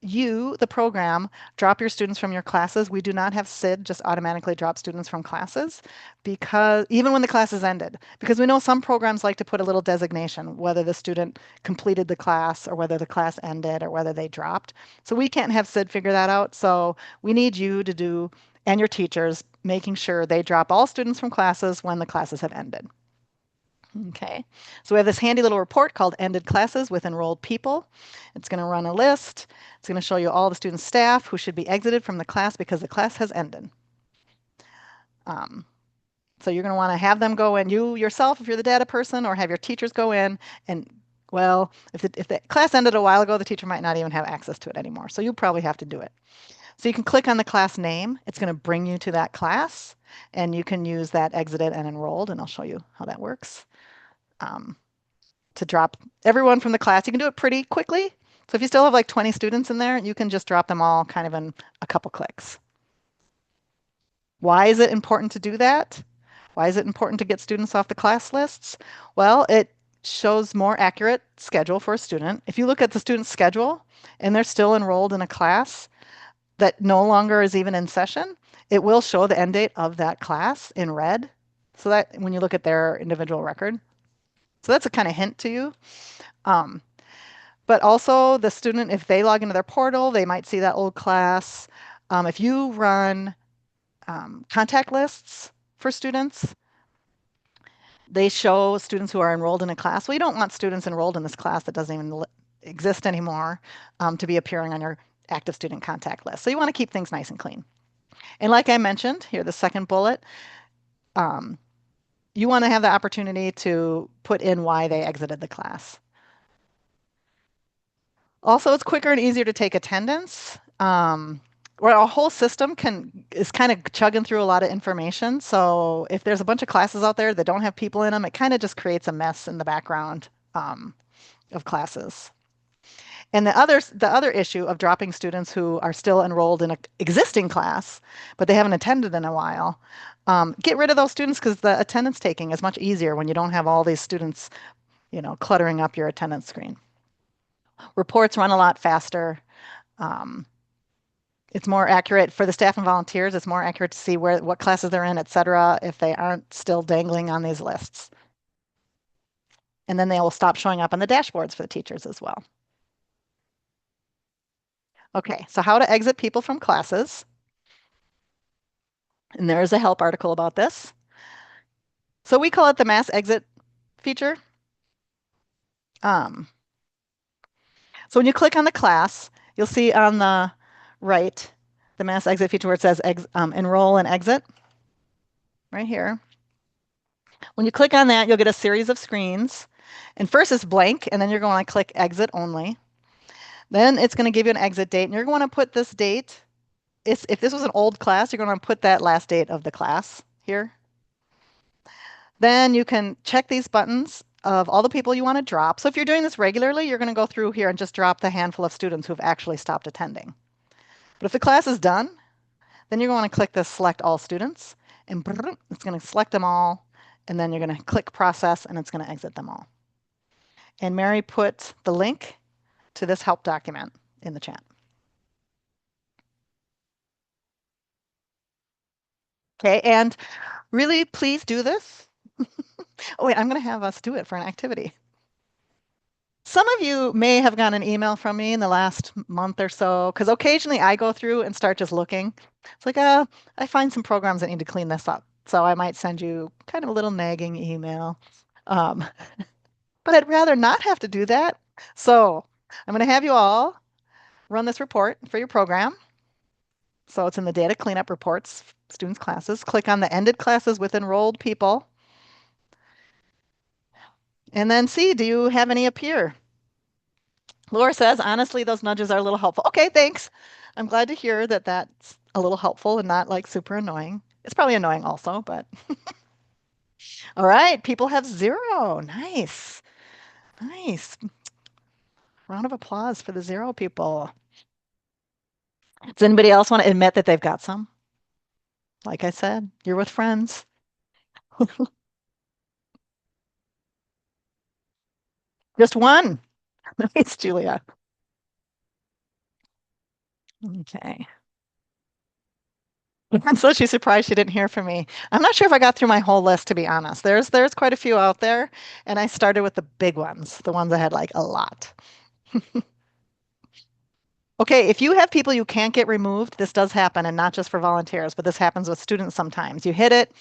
you, the program, drop your students from your classes. We do not have SiD just automatically drop students from classes because even when the class is ended, because we know some programs like to put a little designation, whether the student completed the class or whether the class ended or whether they dropped. So we can't have SiD figure that out. So we need you to do, and your teachers, making sure they drop all students from classes when the classes have ended. Okay, so we have this handy little report called Ended Classes with Enrolled People. It's going to run a list. It's going to show you all the student staff who should be exited from the class because the class has ended. Um, so you're going to want to have them go in, you yourself, if you're the data person, or have your teachers go in and, well, if the class ended a while ago, the teacher might not even have access to it anymore. So you probably have to do it. So you can click on the class name. It's going to bring you to that class, and you can use that exited and enrolled, and I'll show you how that works. Um, to drop everyone from the class. You can do it pretty quickly. So if you still have like 20 students in there, you can just drop them all kind of in a couple clicks. Why is it important to do that? Why is it important to get students off the class lists? Well, it shows more accurate schedule for a student. If you look at the student's schedule and they're still enrolled in a class that no longer is even in session, it will show the end date of that class in red. So that when you look at their individual record. So that's a kind of hint to you. Um, But also the student, if they log into their portal, they might see that old class. If you run contact lists for students, they show students who are enrolled in a class. We don't want students enrolled in this class that doesn't even exist anymore to be appearing on your active student contact list. So you want to keep things nice and clean. And like I mentioned, here, the second bullet, um, you want to have the opportunity to put in why they exited the class. Also, it's quicker and easier to take attendance. Where our whole system can is kind of chugging through a lot of information. So if there's a bunch of classes out there that don't have people in them, it kind of just creates a mess in the background of classes. And the other issue of dropping students who are still enrolled in an existing class, but they haven't attended in a while, get rid of those students because the attendance taking is much easier when you don't have all these students, cluttering up your attendance screen. Reports run a lot faster. Um, it's more accurate for the staff and volunteers. It's more accurate to see what classes they're in, et cetera, if they aren't still dangling on these lists. And then they will stop showing up on the dashboards for the teachers as well. Okay, so how to exit people from classes. And there is a help article about this. So we call it the mass exit feature. Um, so when you click on the class, you'll see on the right the mass exit feature where it says enroll and exit right here. When you click on that, you'll get a series of screens. And first it's blank, and then you're going to click exit only. Then it's going to give you an exit date, and you're going to put this date. If this was an old class, you're going to put that last date of the class here. Then you can check these buttons of all the people you want to drop. So if you're doing this regularly, you're going to go through here and just drop the handful of students who've actually stopped attending. But if the class is done, then you're going to click this select all students, and it's going to select them all, and then you're going to click process, and it's going to exit them all. And Mary put the link to this help document in the chat. Okay, and really please do this. Oh, wait, I'm going to have us do it for an activity. Some of you may have gotten an email from me in the last month or so, because occasionally I go through and start just looking. It's like, I find some programs that need to clean this up. So I might send you kind of a little nagging email. Um, but I'd rather not have to do that. So I'm going to have you all run this report for your program. So it's in the data cleanup reports, students' classes. Click on the ended classes with enrolled people. And then see, do you have any appear? Laura says, honestly, those nudges are a little helpful. Okay, thanks. I'm glad to hear that that's a little helpful and not like super annoying. It's probably annoying also, but all right, people have 0. Nice. Nice. Round of applause for the 0 people. Does anybody else want to admit that they've got some? Like I said, you're with friends. Just one. Nice, Julia. Okay. I'm so she's surprised she didn't hear from me. I'm not sure if I got through my whole list, to be honest. There's quite a few out there, and I started with the big ones, the ones that had like a lot. Okay, if you have people you can't get removed, this does happen, and not just for volunteers, but this happens with students sometimes. You hit it,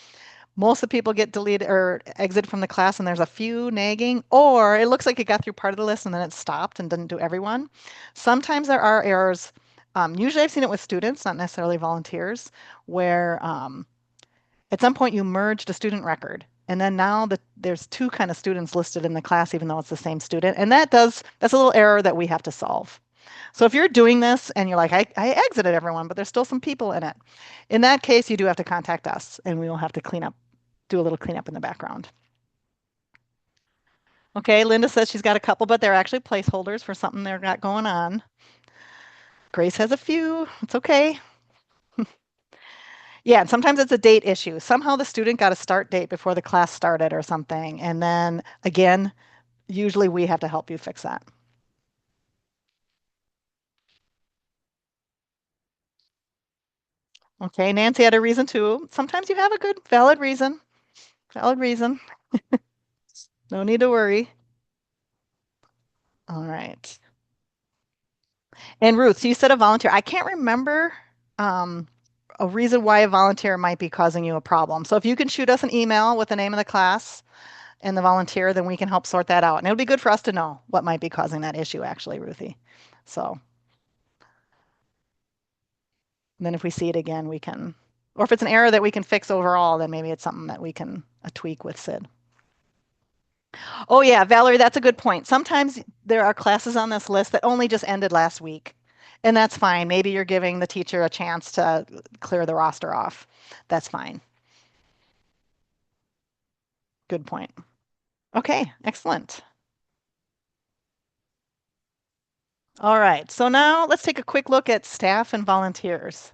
most of the people get deleted or exit from the class, and there's a few nagging, or it looks like it got through part of the list and then it stopped and didn't do everyone. Sometimes there are errors. Usually I've seen it with students, not necessarily volunteers, where at some point you merged a student record. And then now there's two kind of students listed in the class, even though it's the same student. And that's a little error that we have to solve. So if you're doing this and you're like, I exited everyone, but there's still some people in it. In that case, you do have to contact us and we will have to do a little cleanup in the background. Okay, Linda says she's got a couple, but they're actually placeholders for something they've got going on. Grace has a few. It's okay. Yeah, and sometimes it's a date issue. Somehow the student got a start date before the class started or something. And then again, usually we have to help you fix that. Okay, Nancy had a reason too. Sometimes you have a good, valid reason. Valid reason. No need to worry. All right. And Ruth, so you said a volunteer. I can't remember um, a reason why a volunteer might be causing you a problem. So if you can shoot us an email with the name of the class and the volunteer, then we can help sort that out. And it'll be good for us to know what might be causing that issue, actually, Ruthie. So then if we see it again, we can, or if it's an error that we can fix overall, then maybe it's something that we can tweak with SiD. Oh yeah, Valerie, that's a good point. Sometimes there are classes on this list that only just ended last week, and that's fine. Maybe you're giving the teacher a chance to clear the roster off. That's fine. Good point. Okay, excellent. All right, so now let's take a quick look at staff and volunteers.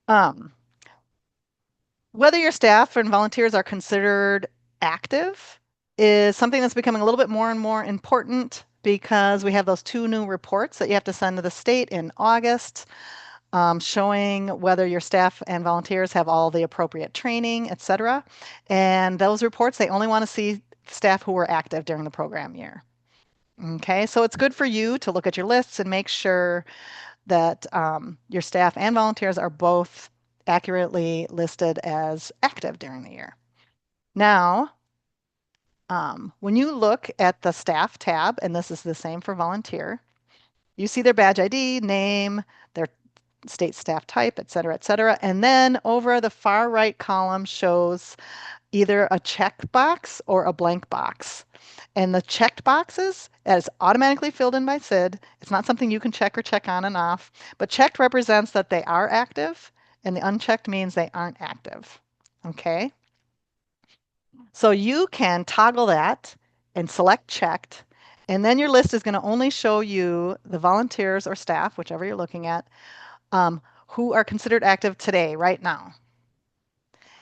Um, Whether your staff and volunteers are considered active is something that's becoming a little bit more and more important because we have those two new reports that you have to send to the state in August, showing whether your staff and volunteers have all the appropriate training, et cetera. And those reports, they only want to see staff who were active during the program year. Okay, so it's good for you to look at your lists and make sure that your staff and volunteers are both accurately listed as active during the year. Now, when you look at the staff tab, and this is the same for volunteer, you see their badge ID, name, their state staff type, et cetera, et cetera. And then over the far right column shows either a check box or a blank box. And the checked boxes is automatically filled in by SiD. It's not something you can check or check on and off, but checked represents that they are active, and the unchecked means they aren't active. Okay, so you can toggle that and select checked, and then your list is going to only show you the volunteers or staff, whichever you're looking at, who are considered active today, right now.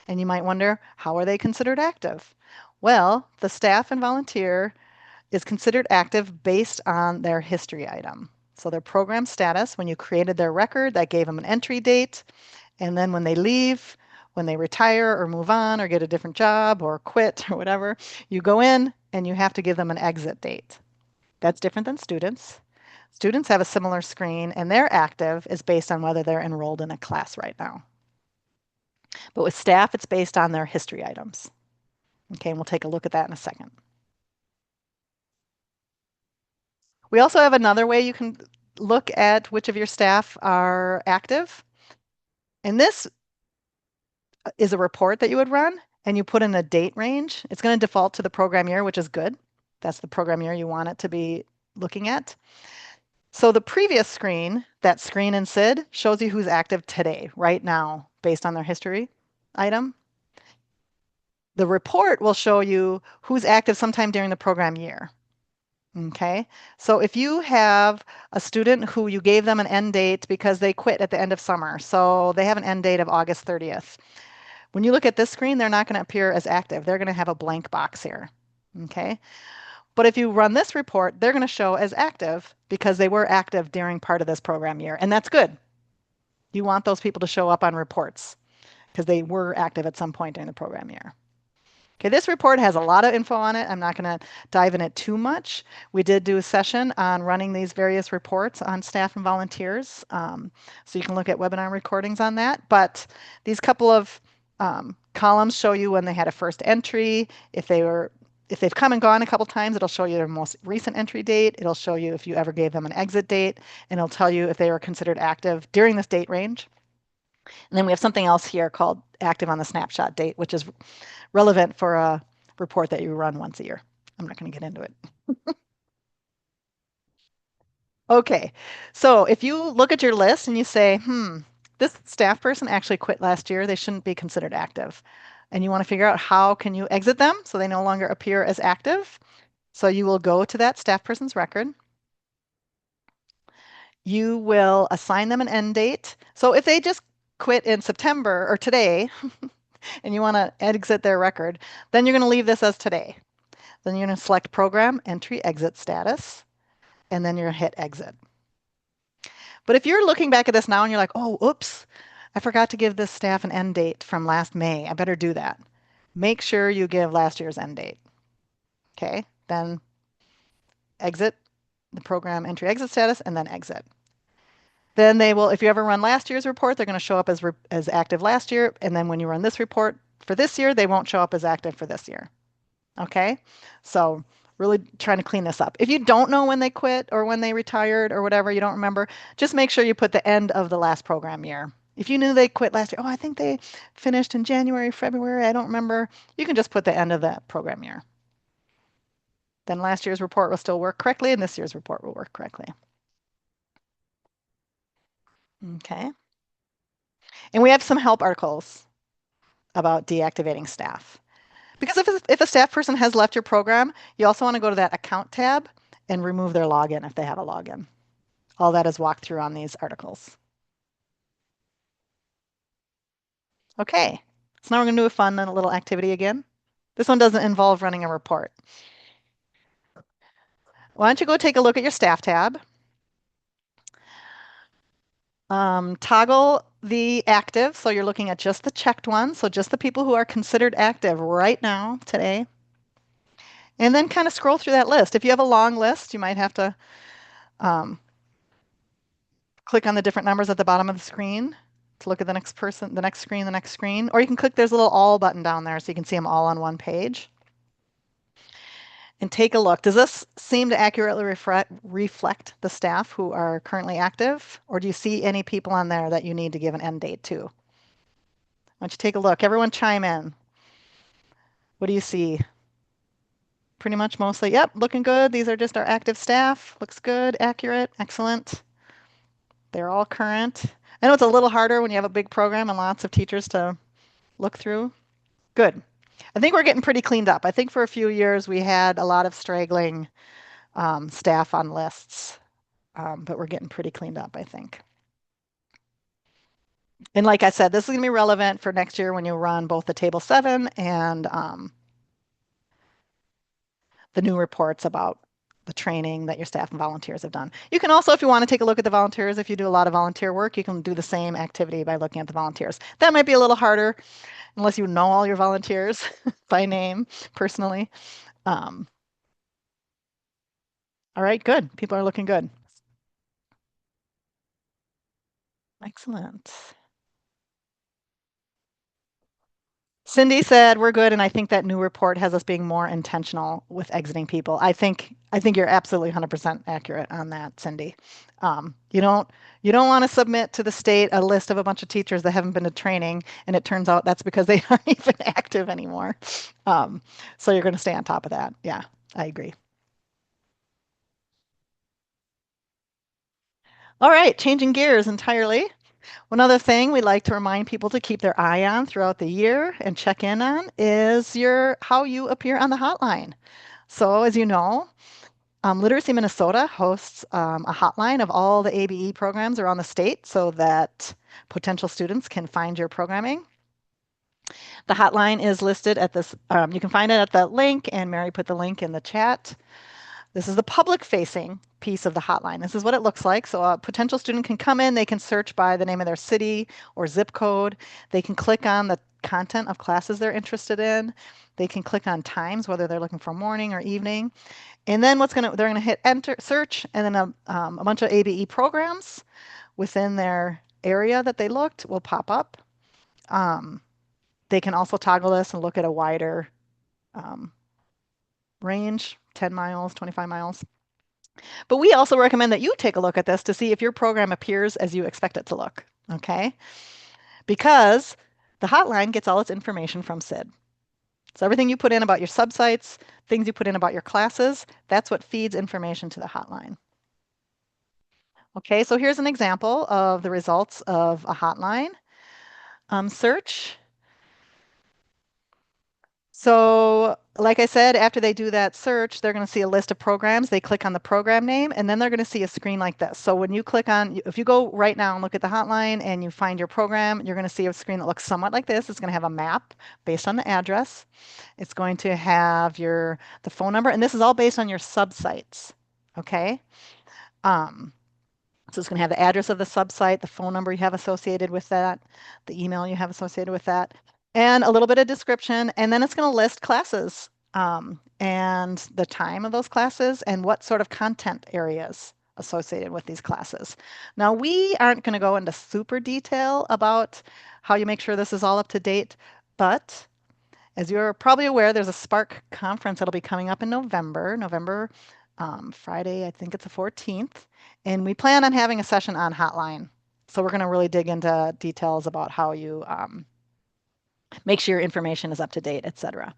And you might wonder, how are they considered active? Well, the staff and volunteer is considered active based on their history item. So their program status, when you created their record, that gave them an entry date. And then when they leave, when they retire or move on or get a different job or quit or whatever, you go in and you have to give them an exit date. That's different than students. Students have a similar screen and their active is based on whether they're enrolled in a class right now. But with staff, it's based on their history items. Okay, and we'll take a look at that in a second. We also have another way you can look at which of your staff are active. And this is a report that you would run, and you put in a date range. It's going to default to the program year, which is good. That's the program year you want it to be looking at. So the previous screen, that screen in SiD, shows you who's active today, right now, based on their history item. The report will show you who's active sometime during the program year. Okay, so if you have a student who you gave them an end date because they quit at the end of summer, so they have an end date of August 30th. When you look at this screen, they're not going to appear as active. They're going to have a blank box here. Okay, But if you run this report, they're going to show as active because they were active during part of this program year. And that's good. You want those people to show up on reports because they were active at some point during the program year. Okay, this report has a lot of info on it. I'm not going to dive in it too much. We did do a session on running these various reports on staff and volunteers. So you can look at webinar recordings on that. But these couple of columns show you when they had a first entry. If they've come and gone a couple times, it'll show you their most recent entry date. It'll show you if you ever gave them an exit date, and it'll tell you if they were considered active during this date range. And then we have something else here called active on the snapshot date, which is relevant for a report that you run once a year. I'm not going to get into it. Okay, so if you look at your list and you say, this staff person actually quit last year, they shouldn't be considered active. And you want to figure out how can you exit them so they no longer appear as active. So you will go to that staff person's record. You will assign them an end date. So if they just quit in September or today and you want to exit their record, then you're going to leave this as today. Then you're going to select program entry exit status, and then you're going to hit exit. But if you're looking back at this now and you're like, oh, oops, I forgot to give this staff an end date from last May. I better do that. Make sure you give last year's end date. Okay, then exit the program entry exit status and then exit. Then they will, if you ever run last year's report, they're going to show up as active last year. And then when you run this report for this year, they won't show up as active for this year. Okay, so really trying to clean this up. If you don't know when they quit or when they retired or whatever, you don't remember, just make sure you put the end of the last program year. If you knew they quit last year, oh, I think they finished in January, February, I don't remember, you can just put the end of that program year. Then last year's report will still work correctly and this year's report will work correctly. Okay, and we have some help articles about deactivating staff. Because if a staff person has left your program, you also want to go to that account tab and remove their login if they have a login. All that is walked through on these articles. Okay, so now we're going to do a fun little activity again. This one doesn't involve running a report. Why don't you go take a look at your staff tab. Toggle the active, so you're looking at just the checked ones, so just the people who are considered active right now, today. And then kind of scroll through that list. If you have a long list, you might have to um, click on the different numbers at the bottom of the screen to look at the next person, the next screen, the next screen. Or you can click, there's a little all button down there so you can see them all on one page. And take a look. Does this seem to accurately reflect the staff who are currently active? Or do you see any people on there that you need to give an end date to? Why don't you take a look? Everyone chime in. What do you see? Pretty much mostly, yep, looking good. These are just our active staff. Looks good, accurate, excellent. They're all current. I know it's a little harder when you have a big program and lots of teachers to look through. Good. I think we're getting pretty cleaned up. I think for a few years we had a lot of straggling staff on lists, but we're getting pretty cleaned up, I think. And like I said, this is going to be relevant for next year when you run both the Table 7 and the new reports about the training that your staff and volunteers have done. You can also, if you want to take a look at the volunteers, if you do a lot of volunteer work, you can do the same activity by looking at the volunteers. That might be a little harder unless you know all your volunteers by name personally. Um, all right, good. People are looking good. Excellent. Cindy said we're good, and I think that new report has us being more intentional with exiting people. I think you're absolutely 100% accurate on that, Cindy. You don't want to submit to the state a list of a bunch of teachers that haven't been to training, and it turns out that's because they aren't even active anymore. Um, so you're going to stay on top of that. Yeah, I agree. All right, changing gears entirely. One other thing we like to remind people to keep their eye on throughout the year and check in on is your how you appear on the hotline. So as you know, Literacy Minnesota hosts a hotline of all the ABE programs around the state so that potential students can find your programming. The hotline is listed at this, you can find it at the link, and Mary put the link in the chat. This is the public facing piece of the hotline. This is what it looks like. So a potential student can come in, they can search by the name of their city or zip code. They can click on the content of classes they're interested in. They can click on times, whether they're looking for morning or evening. And then they're gonna hit enter search, and then a bunch of ABE programs within their area that they looked will pop up. Um, they can also toggle this and look at a wider um, range, 10 miles, 25 miles. But we also recommend that you take a look at this to see if your program appears as you expect it to look, okay? Because the hotline gets all its information from SiD. So everything you put in about your subsites, things you put in about your classes, that's what feeds information to the hotline. Okay, so here's an example of the results of a hotline search. So, like I said, after they do that search, they're going to see a list of programs. They click on the program name, and then they're going to see a screen like this. So when you click on, if you go right now and look at the hotline and you find your program, you're going to see a screen that looks somewhat like this. It's going to have a map based on the address. It's going to have the phone number, and this is all based on your subsites. Okay. Um, so it's going to have the address of the subsite, the phone number you have associated with that, the email you have associated with that, and a little bit of description. And then it's going to list classes and the time of those classes and what sort of content areas associated with these classes. Now, we aren't going to go into super detail about how you make sure this is all up to date, but as you're probably aware, there's a Spark conference that'll be coming up in November Friday, I think it's the 14th, and we plan on having a session on Hotline. So we're going to really dig into details about how you make sure your information is up to date, etc.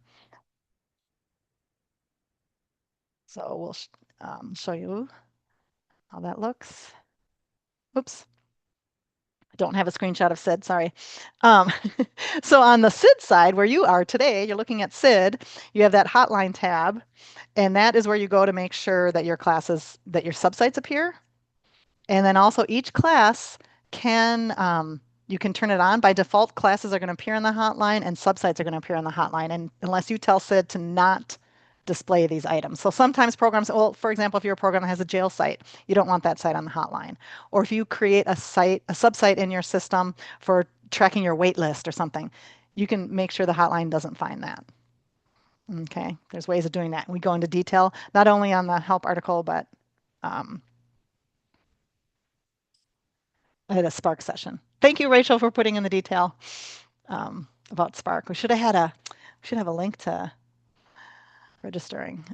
So we'll show you how that looks. Oops, I don't have a screenshot of SiD, sorry. Um, so on the SiD side, where you are today, you're looking at SiD, you have that Hotline tab, and that is where you go to make sure that that your subsites appear. And then also each class you can turn it on. By default, classes are going to appear in the hotline and subsites are going to appear in the hotline, and unless you tell SiD to not display these items. So sometimes programs, well, for example, if your program has a jail site, you don't want that site on the hotline. Or if you create a subsite in your system for tracking your wait list or something, you can make sure the hotline doesn't find that. Okay, there's ways of doing that. We go into detail, not only on the help article, but um, at a Spark session. Thank you, Rachel, for putting in the detail about Spark. We should have a link to registering.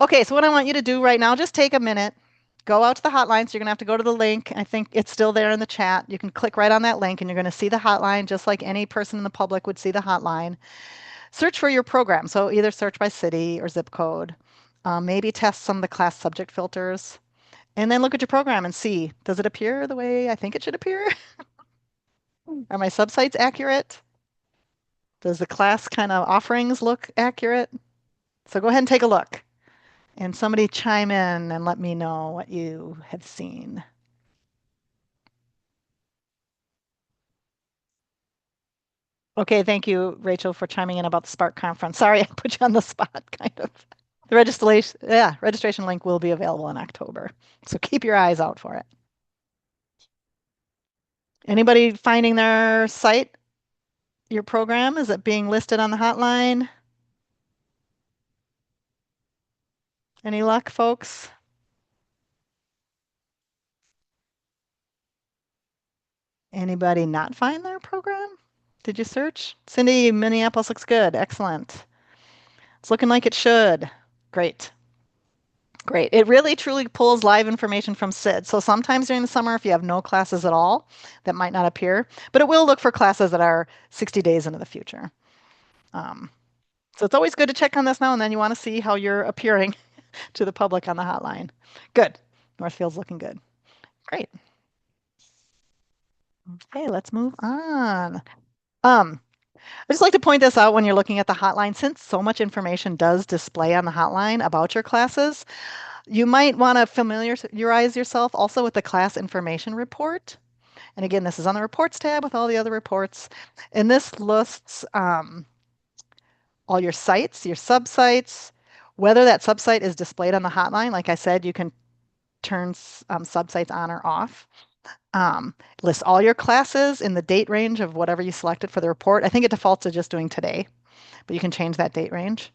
Okay, so what I want you to do right now, just take a minute, go out to the hotline. So you're going to have to go to the link. I think it's still there in the chat. You can click right on that link and you're going to see the hotline just like any person in the public would see the hotline. Search for your program. So either search by city or zip code. Maybe test some of the class subject filters. And then look at your program and see, does it appear the way I think it should appear? Are my subsites accurate? Does the class kind of offerings look accurate? So go ahead and take a look. And somebody chime in and let me know what you have seen. Okay, thank you, Rachel, for chiming in about the Spark conference. Sorry, I put you on the spot, kind of. The registration link will be available in October. So keep your eyes out for it. Anybody finding their site, your program? Is it being listed on the hotline? Any luck, folks? Anybody not find their program? Did you search? Cindy, Minneapolis looks good. Excellent. It's looking like it should. Great. Great. It really truly pulls live information from SID. So sometimes during the summer, if you have no classes at all, that might not appear, but it will look for classes that are 60 days into the future. Um, so it's always good to check on this now and then. You want to see how you're appearing to the public on the hotline. Good. Northfield's looking good. Great. Okay, let's move on. Um, I just like to point this out when you're looking at the hotline, since so much information does display on the hotline about your classes, you might want to familiarize yourself also with the class information report. And again, this is on the reports tab with all the other reports. And this lists all your sites, your subsites, whether that subsite is displayed on the hotline. Like I said, you can turn subsites on or off. Um, List all your classes in the date range of whatever you selected for the report. I think it defaults to just doing today, but you can change that date range.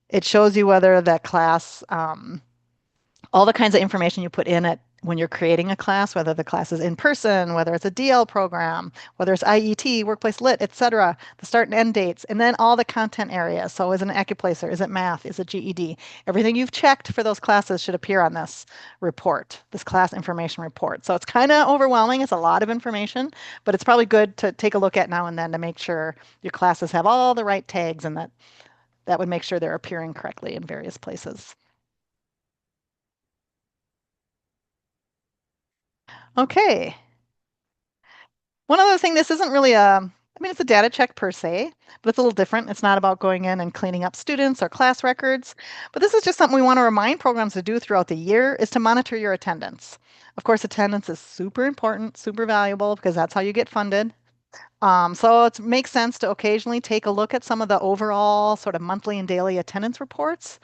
It shows you whether that class all the kinds of information you put in it when you're creating a class, whether the class is in person, whether it's a DL program, whether it's IET, workplace lit, etc., the start and end dates, and then all the content areas. So is it an AccuPlacer? Is it math? Is it GED? Everything you've checked for those classes should appear on this report, this class information report. So it's kind of overwhelming. It's a lot of information, but it's probably good to take a look at now and then to make sure your classes have all the right tags and that would make sure they're appearing correctly in various places. Okay. One other thing, this isn't really I mean, it's a data check per se, but it's a little different. It's not about going in and cleaning up students or class records. But this is just something we want to remind programs to do throughout the year is to monitor your attendance. Of course, attendance is super important, super valuable because that's how you get funded. So it makes sense to occasionally take a look at some of the overall sort of monthly and daily attendance reports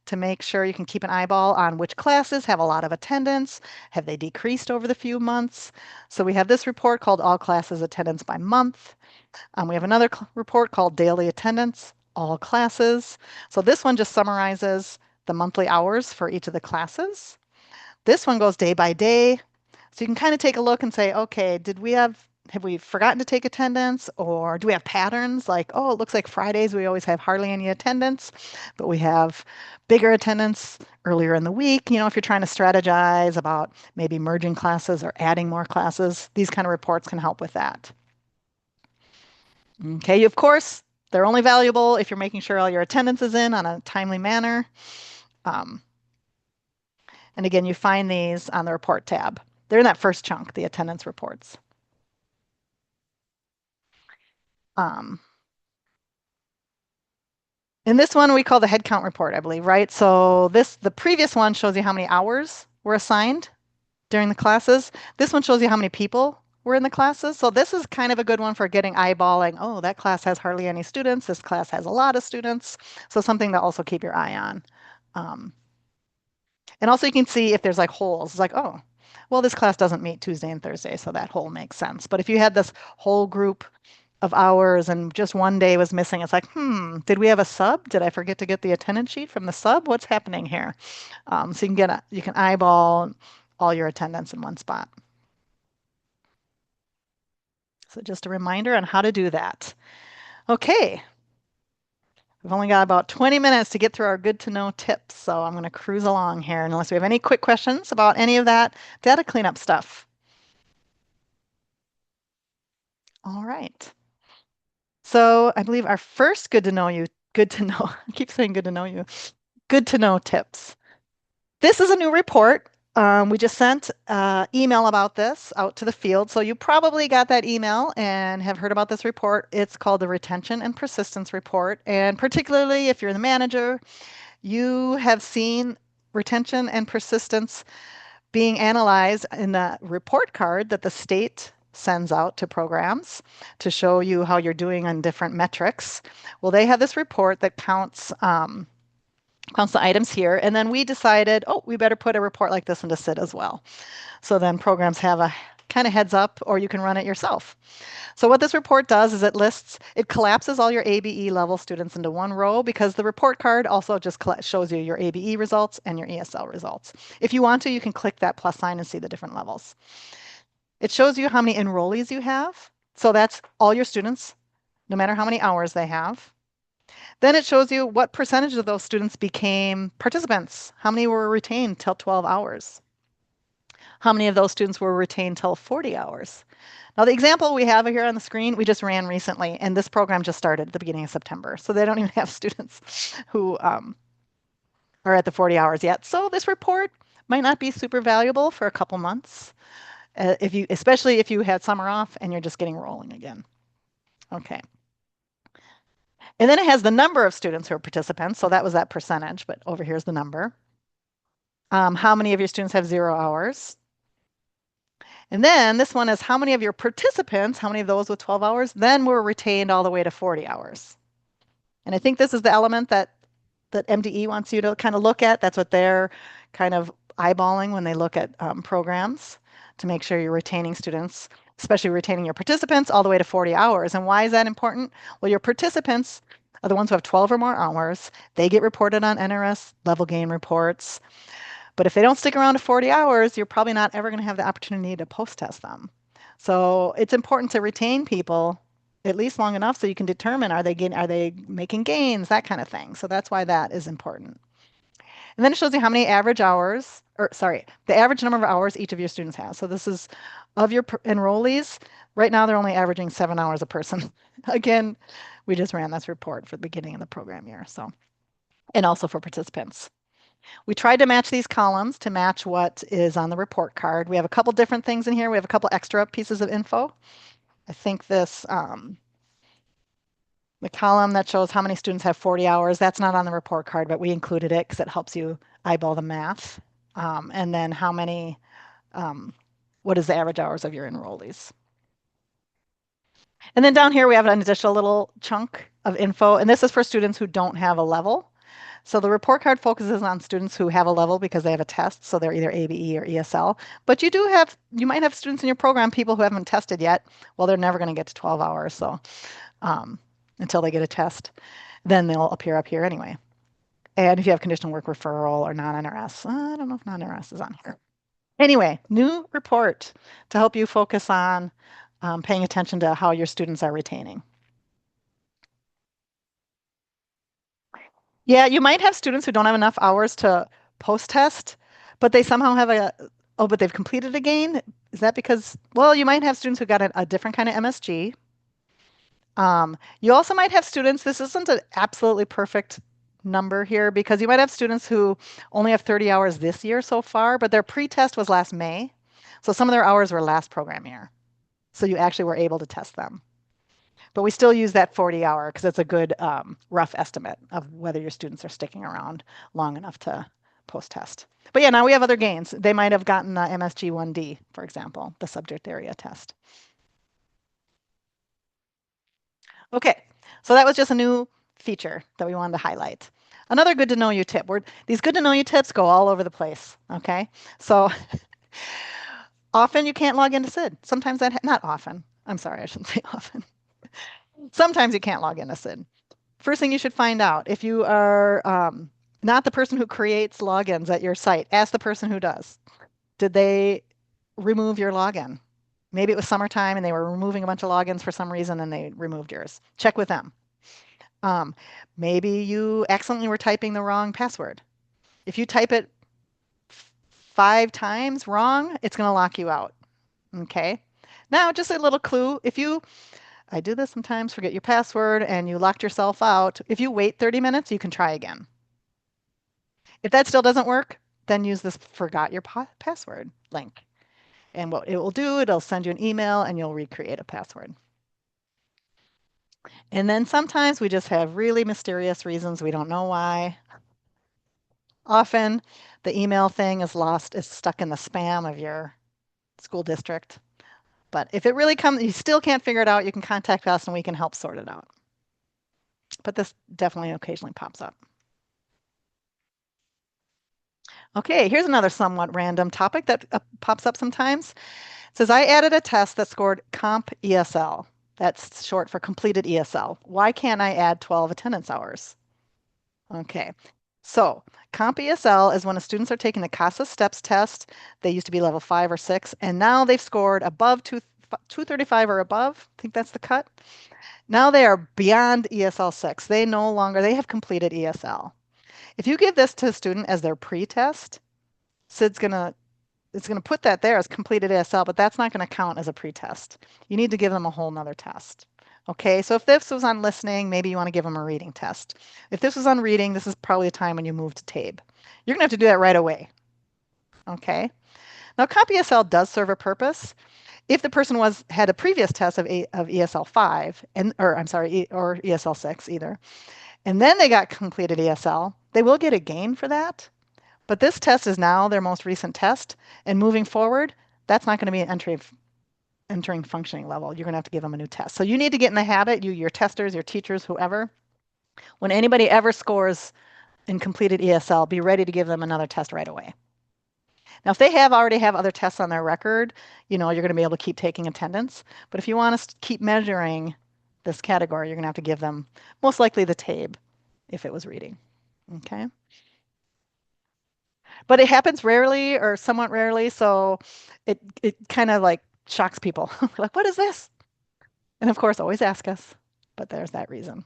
to make sure you can keep an eyeball on which classes have a lot of attendance. Have they decreased over the few months? So we have this report called All Classes Attendance by Month. We have another report called Daily Attendance, All Classes. So this one just summarizes the monthly hours for each of the classes. This one goes day by day. So you can kind of take a look and say, okay, have we forgotten to take attendance or do we have patterns like, oh, it looks like Fridays we always have hardly any attendance, but we have bigger attendance earlier in the week. If you're trying to strategize about maybe merging classes or adding more classes, these kind of reports can help with that. Okay, of course, they're only valuable if you're making sure all your attendance is in on a timely manner. Um, and again, you find these on the report tab. They're in that first chunk, the attendance reports. Um, and this one we call the head count report, I believe, right? So the previous one shows you how many hours were assigned during the classes. This one shows you how many people were in the classes. So this is kind of a good one for getting eyeballing. Oh, that class has hardly any students. This class has a lot of students. So something to also keep your eye on. Um, and also you can see if there's like holes. It's like, oh, well, this class doesn't meet Tuesday and Thursday, so that hole makes sense. But if you had this whole group of hours and just one day was missing, it's like, did we have a sub? Did I forget to get the attendance sheet from the sub? What's happening here? So you can eyeball all your attendance in one spot. So just a reminder on how to do that. Okay, we've only got about 20 minutes to get through our good to know tips, so I'm going to cruise along here unless we have any quick questions about any of that data cleanup stuff. All right. So I believe our first good to know, I keep saying good to know you, good to know tips. This is a new report. We just sent email about this out to the field. So you probably got that email and have heard about this report. It's called the Retention and Persistence Report. And particularly if you're the manager, you have seen retention and persistence being analyzed in the report card that the state sends out to programs to show you how you're doing on different metrics. Well, they have this report that counts the items here. And then we decided, oh, we better put a report like this into SiD as well. So then programs have a kind of heads up, or you can run it yourself. So what this report does is it collapses all your ABE level students into one row because the report card also just shows you your ABE results and your ESL results. If you want to, you can click that plus sign and see the different levels. It shows you how many enrollees you have. So that's all your students, no matter how many hours they have. Then it shows you what percentage of those students became participants. How many were retained till 12 hours? How many of those students were retained till 40 hours? Now, the example we have here on the screen, we just ran recently, and this program just started at the beginning of September. So they don't even have students who are at the 40 hours yet. So this report might not be super valuable for a couple months, especially if you had summer off and you're just getting rolling again. Okay. And then it has the number of students who are participants. So that was that percentage, but over here's the number. How many of your students have 0 hours? And then this one is how many of your participants, how many of those with 12 hours, then were retained all the way to 40 hours. And I think this is the element that MDE wants you to kind of look at. That's what they're kind of eyeballing when they look at programs to make sure you're retaining students, especially retaining your participants all the way to 40 hours. And why is that important? Well, your participants are the ones who have 12 or more hours. They get reported on NRS level gain reports. But if they don't stick around to 40 hours, you're probably not ever going to have the opportunity to post test them. So it's important to retain people at least long enough so you can determine are they making gains, that kind of thing. So that's why that is important. And then it shows you how many average hours, or sorry, the average number of hours each of your students has. So this is of your enrollees. Right now, they're only averaging 7 hours a person. Again, we just ran this report for the beginning of the program year. So, and also for participants. We tried to match these columns to match what is on the report card. We have a couple different things in here. We have a couple extra pieces of info. I think the column that shows how many students have 40 hours, that's not on the report card, but we included it because it helps you eyeball the math. And then um, what is the average hours of your enrollees? And then down here, we have an additional little chunk of info, and this is for students who don't have a level. So the report card focuses on students who have a level because they have a test, so they're either ABE or ESL. But you might have students in your program, people who haven't tested yet. Well, they're never going to get to 12 hours, so um, until they get a test, then they'll appear up here anyway. And if you have conditional work referral or non-NRS, I don't know if non-NRS is on here. Anyway, new report to help you focus on paying attention to how your students are retaining. Yeah, you might have students who don't have enough hours to post-test, but they somehow have but they've completed a gain. Is that because, well, you might have students who got a different kind of MSG. You also might have students, this isn't an absolutely perfect number here because you might have students who only have 30 hours this year so far, but their pre-test was last May. So some of their hours were last program year. So you actually were able to test them. But we still use that 40 hour because it's a good rough estimate of whether your students are sticking around long enough to post test. But yeah, now we have other gains. They might have gotten MSG 1D, for example, the subject area test. Okay, so that was just a new feature that we wanted to highlight. Another good to know you tip. These good to know you tips go all over the place. Okay, so often you can't log into SiD. Sometimes not often. I'm sorry, I shouldn't say often. Sometimes you can't log into SiD. First thing you should find out if you are not the person who creates logins at your site, ask the person who does. Did they remove your login? Maybe it was summertime and they were removing a bunch of logins for some reason and they removed yours. Check with them. Um, Maybe you accidentally were typing the wrong password. If you type it 5 times wrong, it's going to lock you out. Okay. Now, just a little clue. I do this sometimes, forget your password and you locked yourself out. If you wait 30 minutes, you can try again. If that still doesn't work, then use this forgot your password link. And what it will do, it'll send you an email and you'll recreate a password. And then sometimes we just have really mysterious reasons we don't know why. Often the email thing is stuck in the spam of your school district. But if it really comes, you still can't figure it out, you can contact us and we can help sort it out. But this definitely occasionally pops up. Okay, here's another somewhat random topic that pops up sometimes. It says, I added a test that scored comp ESL. That's short for completed ESL. Why can't I add 12 attendance hours? Okay, so comp ESL is when the students are taking the CASA STEPS test. They used to be level 5 or 6, and now they've scored above 235 or above. I think that's the cut. Now they are beyond ESL 6. They have completed ESL. If you give this to a student as their pre-test, SID's gonna it's going to put that there as completed ASL, but that's not going to count as a pretest. You need to give them a whole nother test. Okay, so if this was on listening, maybe you want to give them a reading test. If this was on reading, this is probably a time when you move to TABE. You're going to have to do that right away. Okay, now CompESL does serve a purpose. If the person had a previous test of ESL 5, or I'm sorry, or ESL 6 either, and then they got completed ESL, they will get a gain for that. But this test is now their most recent test, and moving forward, that's not going to be an entering functioning level. You're going to have to give them a new test. So you need to get in the habit, your testers, your teachers, whoever, when anybody ever scores in completed ESL, be ready to give them another test right away. Now, if they already have other tests on their record, you're going to be able to keep taking attendance. But if you want to keep measuring this category, you're going to have to give them most likely the TABE if it was reading. Okay. But it happens rarely or somewhat rarely, so it kind of like shocks people. Like, what is this? And of course, always ask us. But there's that reason.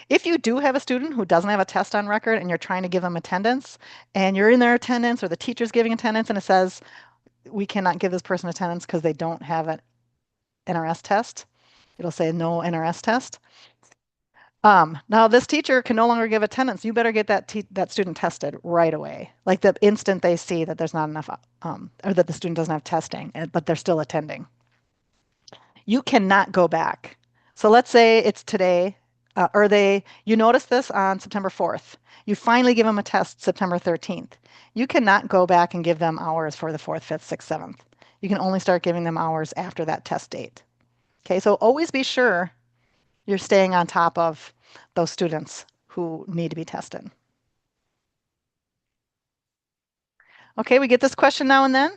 If you do have a student who doesn't have a test on record and you're trying to give them attendance, and you're in their attendance or the teacher's giving attendance and it says we cannot give this person attendance because they don't have an NRS test, it'll say no NRS test. Now this teacher can no longer give attendance. You better get that student tested right away. Like the instant they see that there's not enough, or that the student doesn't have testing, but they're still attending. You cannot go back. So let's say it's today, you notice this on September 4th. You finally give them a test September 13th. You cannot go back and give them hours for the 4th, 5th, 6th, 7th. You can only start giving them hours after that test date. Okay, so always be sure you're staying on top of those students who need to be tested. Okay, we get this question now and then.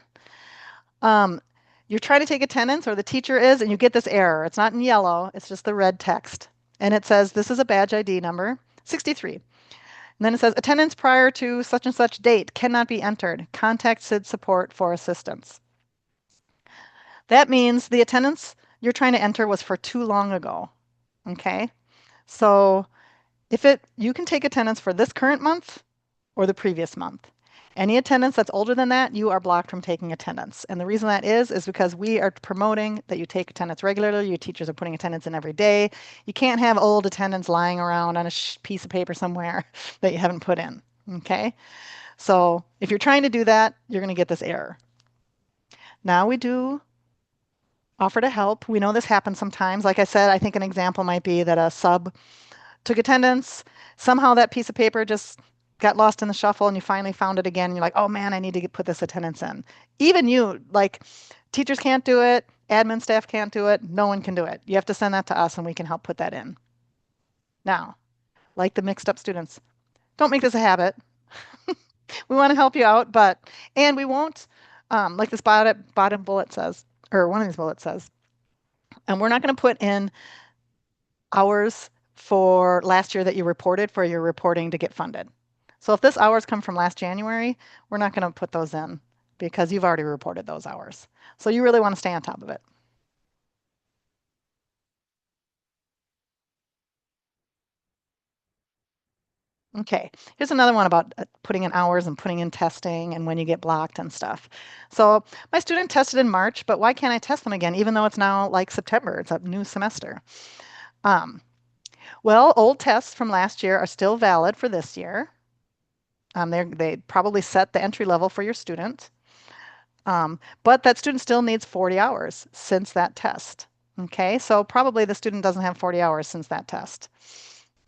Um, you're trying to take attendance, or the teacher is, and you get this error. It's not in yellow, it's just the red text. And it says, this is a badge ID number, 63. And then it says, attendance prior to such and such date cannot be entered. Contact SiD support for assistance. That means the attendance you're trying to enter was for too long ago. Okay? So you can take attendance for this current month or the previous month. Any attendance that's older than that, you are blocked from taking attendance. And the reason that is because we are promoting that you take attendance regularly. Your teachers are putting attendance in every day. You can't have old attendance lying around on a piece of paper somewhere that you haven't put in. Okay? So if you're trying to do that, you're going to get this error. Now we do offer to help. We know this happens sometimes. Like I said, I think an example might be that a sub took attendance. Somehow that piece of paper just got lost in the shuffle and you finally found it again. And you're like, oh man, I need to put this attendance in. Even you, like teachers can't do it, admin staff can't do it, no one can do it. You have to send that to us and we can help put that in. Now, like the mixed up students, don't make this a habit. We want to help you out, and we won't, like this bottom bullet says, or one of these bullets says, and we're not going to put in hours for last year that you reported for your reporting to get funded. So if this hours come from last January, we're not going to put those in because you've already reported those hours. So you really want to stay on top of it. Okay, here's another one about putting in hours and putting in testing and when you get blocked and stuff. So my student tested in March, but why can't I test them again, even though it's now like September? It's a new semester. Um, well, old tests from last year are still valid for this year. They probably set the entry level for your student, but that student still needs 40 hours since that test. Okay, so probably the student doesn't have 40 hours since that test.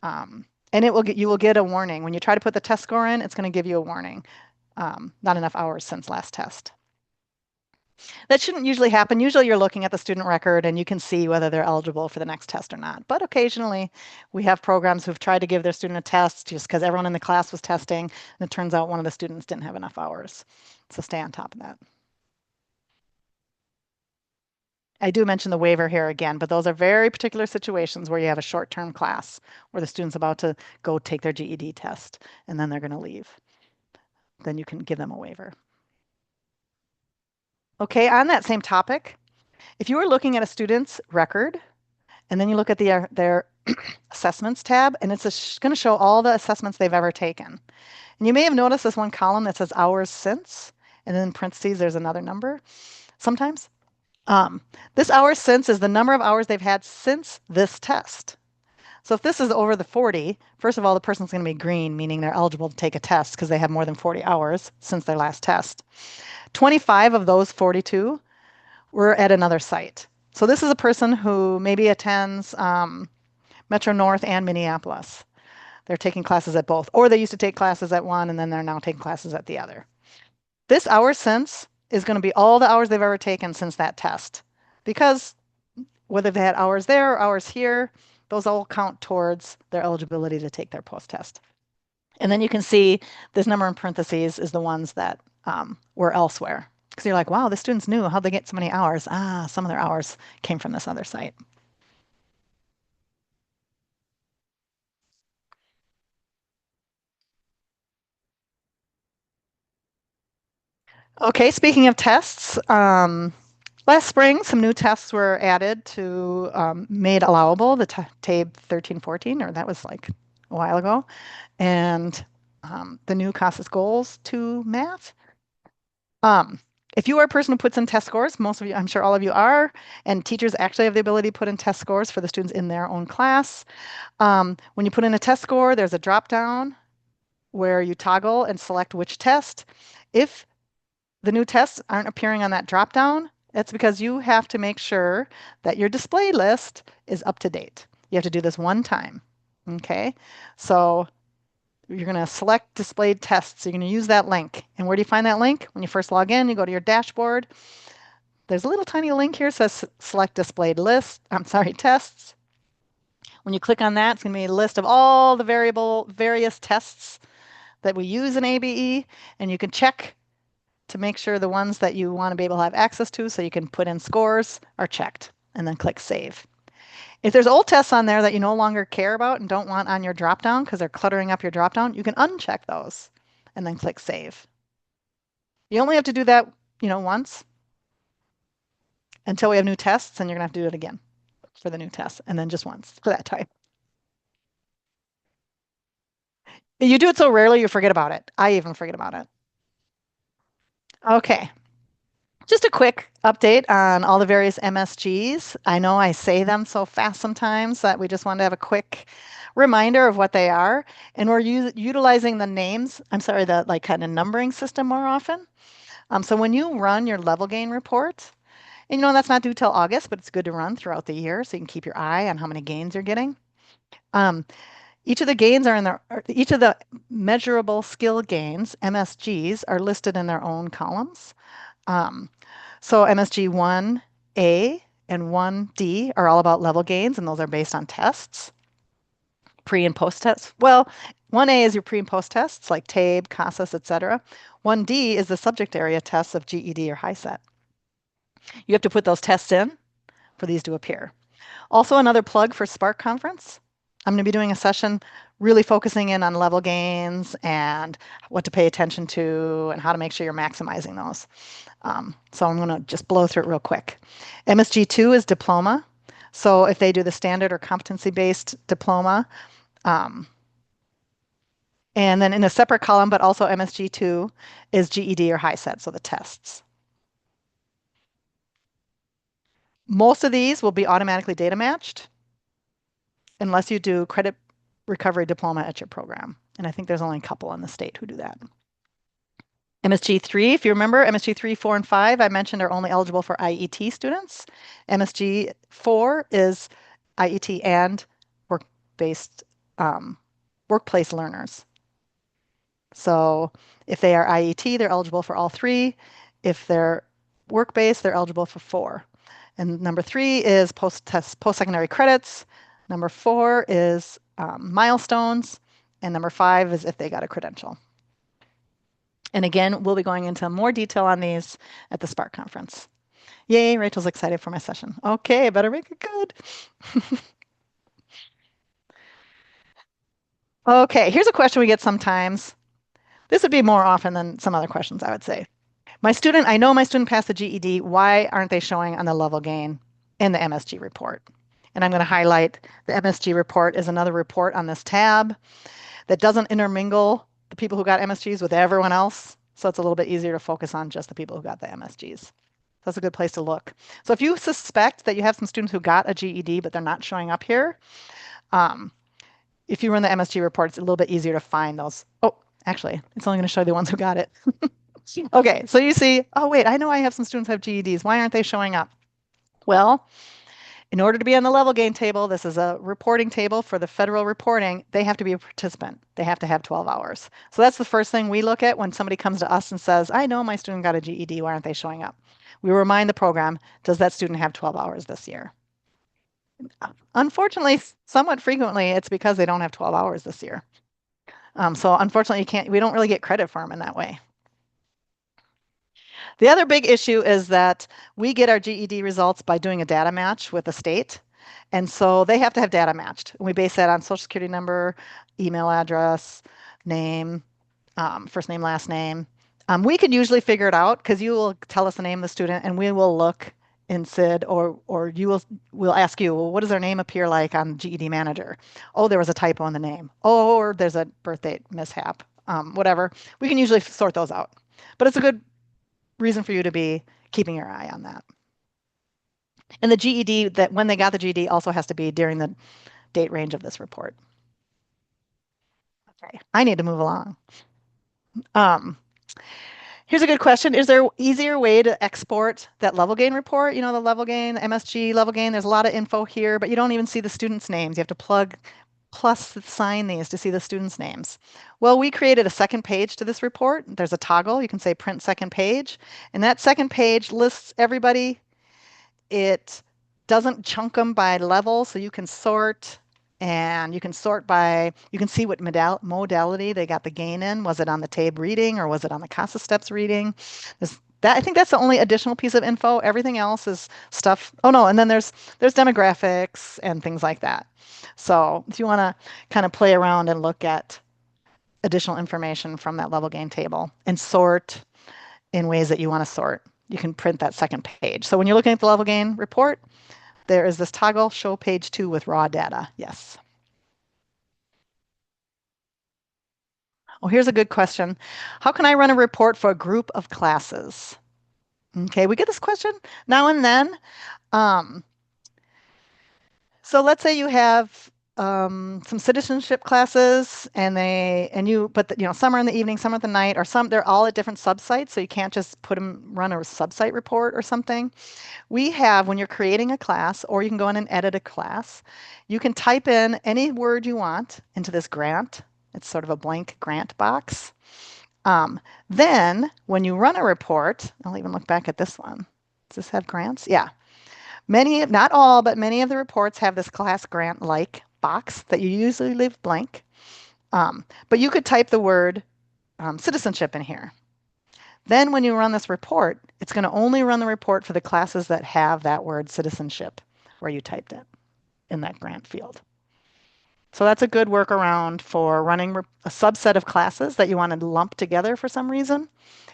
And you will get a warning. When you try to put the test score in, it's going to give you a warning. Not enough hours since last test. That shouldn't usually happen. Usually you're looking at the student record and you can see whether they're eligible for the next test or not. But occasionally we have programs who've tried to give their student a test just because everyone in the class was testing, and it turns out one of the students didn't have enough hours. So stay on top of that. I do mention the waiver here again, but those are very particular situations where you have a short-term class where the student's about to go take their GED test and then they're going to leave. Then you can give them a waiver. Okay, on that same topic, if you were looking at a student's record and then you look at their assessments tab, and it's going to show all the assessments they've ever taken. And you may have noticed this one column that says hours since, and then in parentheses, there's another number sometimes. Um, this hours since is the number of hours they've had since this test. So if this is over the 40, first of all, the person's going to be green, meaning they're eligible to take a test because they have more than 40 hours since their last test. 25 of those 42 were at another site. So this is a person who maybe attends Metro North and Minneapolis. They're taking classes at both, or they used to take classes at one and then they're now taking classes at the other. This hours since is going to be all the hours they've ever taken since that test. Because whether they had hours there or hours here, those all count towards their eligibility to take their post-test. And then you can see this number in parentheses is the ones that were elsewhere. Because you're like, wow, the students knew how'd they get so many hours? Ah, some of their hours came from this other site. Okay, speaking of tests, last spring some new tests were added to made allowable, the TABE 1314, or that was like a while ago, and the new CASAS goals to math. Um, if you are a person who puts in test scores, most of you, I'm sure all of you are, and teachers actually have the ability to put in test scores for the students in their own class. When you put in a test score, there's a drop down where you toggle and select which test. If the new tests aren't appearing on that drop down, it's because you have to make sure that your display list is up to date. You have to do this one time. Okay, so you're going to select displayed tests. You're going to use that link. And where do you find that link? When you first log in, you go to your dashboard. There's a little tiny link here that says select displayed list. I'm sorry, tests. When you click on that, it's going to be a list of all the various tests that we use in ABE. And you can check to make sure the ones that you want to be able to have access to so you can put in scores are checked and then click save. If there's old tests on there that you no longer care about and don't want on your dropdown because they're cluttering up your dropdown, you can uncheck those and then click save. You only have to do that, once until we have new tests, and you're gonna have to do it again for the new tests, and then just once for that time. You do it so rarely you forget about it. I even forget about it. Okay. Just a quick update on all the various MSGs. I know I say them so fast sometimes that we just wanted to have a quick reminder of what they are. And we're utilizing the names, I'm sorry, the like kind of numbering system more often. So when you run your level gain report, and that's not due till August, but it's good to run throughout the year so you can keep your eye on how many gains you're getting. Um, each of the gains are in their, each of the measurable skill gains, MSGs, are listed in their own columns. Um, so MSG 1A and 1D are all about level gains, and those are based on tests, pre and post tests. Well, 1A is your pre and post tests like TABE, CASAS, etc. 1D is the subject area tests of GED or HiSET. You have to put those tests in for these to appear. Also, another plug for Spark Conference. I'm going to be doing a session really focusing in on level gains and what to pay attention to and how to make sure you're maximizing those. So I'm going to just blow through it real quick. MSG2 is diploma. So if they do the standard or competency-based diploma, um, and then in a separate column, but also MSG2 is GED or HiSET, so the tests. Most of these will be automatically data matched unless you do credit recovery diploma at your program. And I think there's only a couple in the state who do that. MSG3, if you remember, MSG3, 4, and 5, I mentioned are only eligible for IET students. MSG4 is IET and work-based workplace learners. So if they are IET, they're eligible for all three. If they're work-based, they're eligible for four. And number 3 is post-test, post-secondary credits. Number 4 is milestones. And number 5 is if they got a credential. And again, we'll be going into more detail on these at the Spark conference. Yay, Rachel's excited for my session. Okay, I better make it good. Okay, here's a question we get sometimes. This would be more often than some other questions, I would say. I know my student passed the GED. Why aren't they showing on the level gain in the MSG report? And I'm going to highlight the MSG report is another report on this tab that doesn't intermingle the people who got MSGs with everyone else. So it's a little bit easier to focus on just the people who got the MSGs. So that's a good place to look. So if you suspect that you have some students who got a GED, but they're not showing up here, um, if you run the MSG report, it's a little bit easier to find those. Oh, actually, it's only going to show you the ones who got it. Okay, so you see, oh wait, I know I have some students who have GEDs. Why aren't they showing up? Well, In order to be on the level gain table, this is a reporting table for the federal reporting, they have to be a participant. They have to have 12 hours. So that's the first thing we look at when somebody comes to us and says, I know my student got a GED, why aren't they showing up? We remind the program, does that student have 12 hours this year? Unfortunately, somewhat frequently, it's because they don't have 12 hours this year. So unfortunately, we don't really get credit for them in that way. The other big issue is that we get our GED results by doing a data match with the state. And so they have to have data matched. We base that on social security number, email address, name, first name, last name. We can usually figure it out because you will tell us the name of the student and we will look in SID or we'll ask you, well, what does their name appear like on GED Manager? Oh, there was a typo in the name. Oh, or there's a birth date mishap. Whatever. We can usually sort those out. But it's a good reason for you to be keeping your eye on that. And the GED, that when they got the GED also has to be during the date range of this report. Okay, I need to move along. Um, Here's a good question. Is there an easier way to export that level gain report? You know, the level gain, MSG level gain, there's a lot of info here, but you don't even see the students' names. You have to plug plus sign these to see the students' names. Well, we created a second page to this report. There's a toggle. You can say print second page, and that second page lists everybody. It doesn't chunk them by level, so you can sort and you can sort by, you can see what modality they got the gain in. Was it on the TABE reading or was it on the CASA steps reading? I think that's the only additional piece of info. Everything else is stuff. Oh no, and then there's demographics and things like that. So if you want to kind of play around and look at additional information from that level gain table and sort in ways that you want to sort, you can print that second page. So when you're looking at the level gain report, there is this toggle, show page 2 with raw data. Yes. Oh, here's a good question. How can I run a report for a group of classes? Okay, we get this question now and then. Um, so let's say you have some citizenship classes but some are in the evening, some are at the night, or they're all at different subsites. So you can't just run a subsite report or something. We have, when you're creating a class, or you can go in and edit a class, you can type in any word you want into this grant. It's sort of a blank grant box. Then, when you run a report, I'll even look back at this one. Does this have grants? Yeah. Many, not all, but many of the reports have this class grant like box that you usually leave blank. But you could type the word citizenship in here. Then when you run this report, it's going to only run the report for the classes that have that word citizenship where you typed it in that grant field. So that's a good workaround for running a subset of classes that you want to lump together for some reason.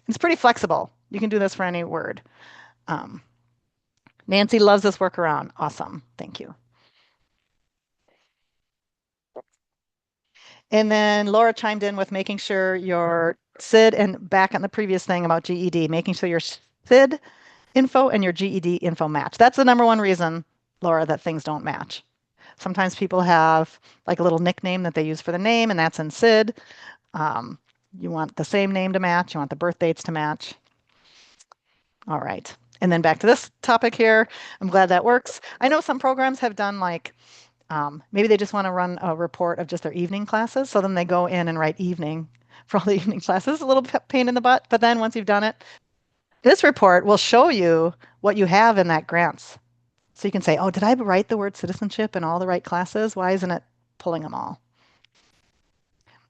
It's pretty flexible. You can do this for any word. Um, Nancy loves this workaround. Awesome. Thank you. And then Laura chimed in with making sure your SID and back on the previous thing about GED, making sure your SID info and your GED info match. That's the number one reason, Laura, that things don't match. Sometimes people have like a little nickname that they use for the name, and that's in SID. Um, you want the same name to match. You want the birth dates to match. All right. And then back to this topic here. I'm glad that works. I know some programs have done like maybe they just want to run a report of just their evening classes. So then they go in and write evening for all the evening classes. A little pain in the butt. But then once you've done it, this report will show you what you have in that grants. So you can say, oh, did I write the word citizenship in all the right classes? Why isn't it pulling them all?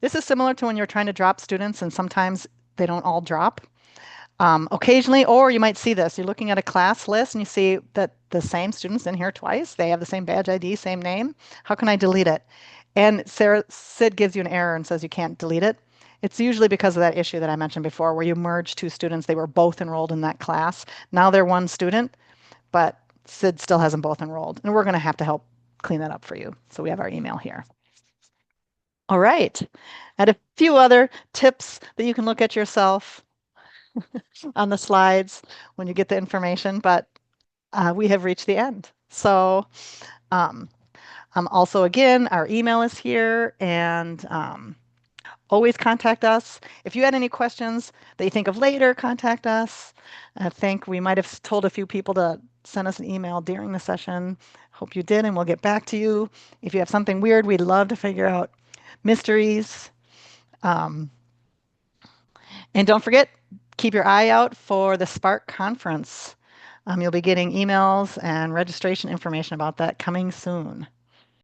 This is similar to when you're trying to drop students and sometimes they don't all drop. Occasionally, or you might see this, you're looking at a class list and you see that the same student's in here twice. They have the same badge ID, same name. How can I delete it? And SID gives you an error and says you can't delete it. It's usually because of that issue that I mentioned before, where you merge two students. They were both enrolled in that class. Now they're one student, but SID still has them both enrolled. And we're going to have to help clean that up for you. So we have our email here. All right. And a few other tips that you can look at yourself on the slides when you get the information, but we have reached the end. So also, again, our email is here. And always contact us. If you had any questions that you think of later, contact us. I think we might have told a few people to send us an email during the session. Hope you did, and we'll get back to you. If you have something weird, we'd love to figure out mysteries. Um, and don't forget, keep your eye out for the Spark conference. You'll be getting emails and registration information about that coming soon.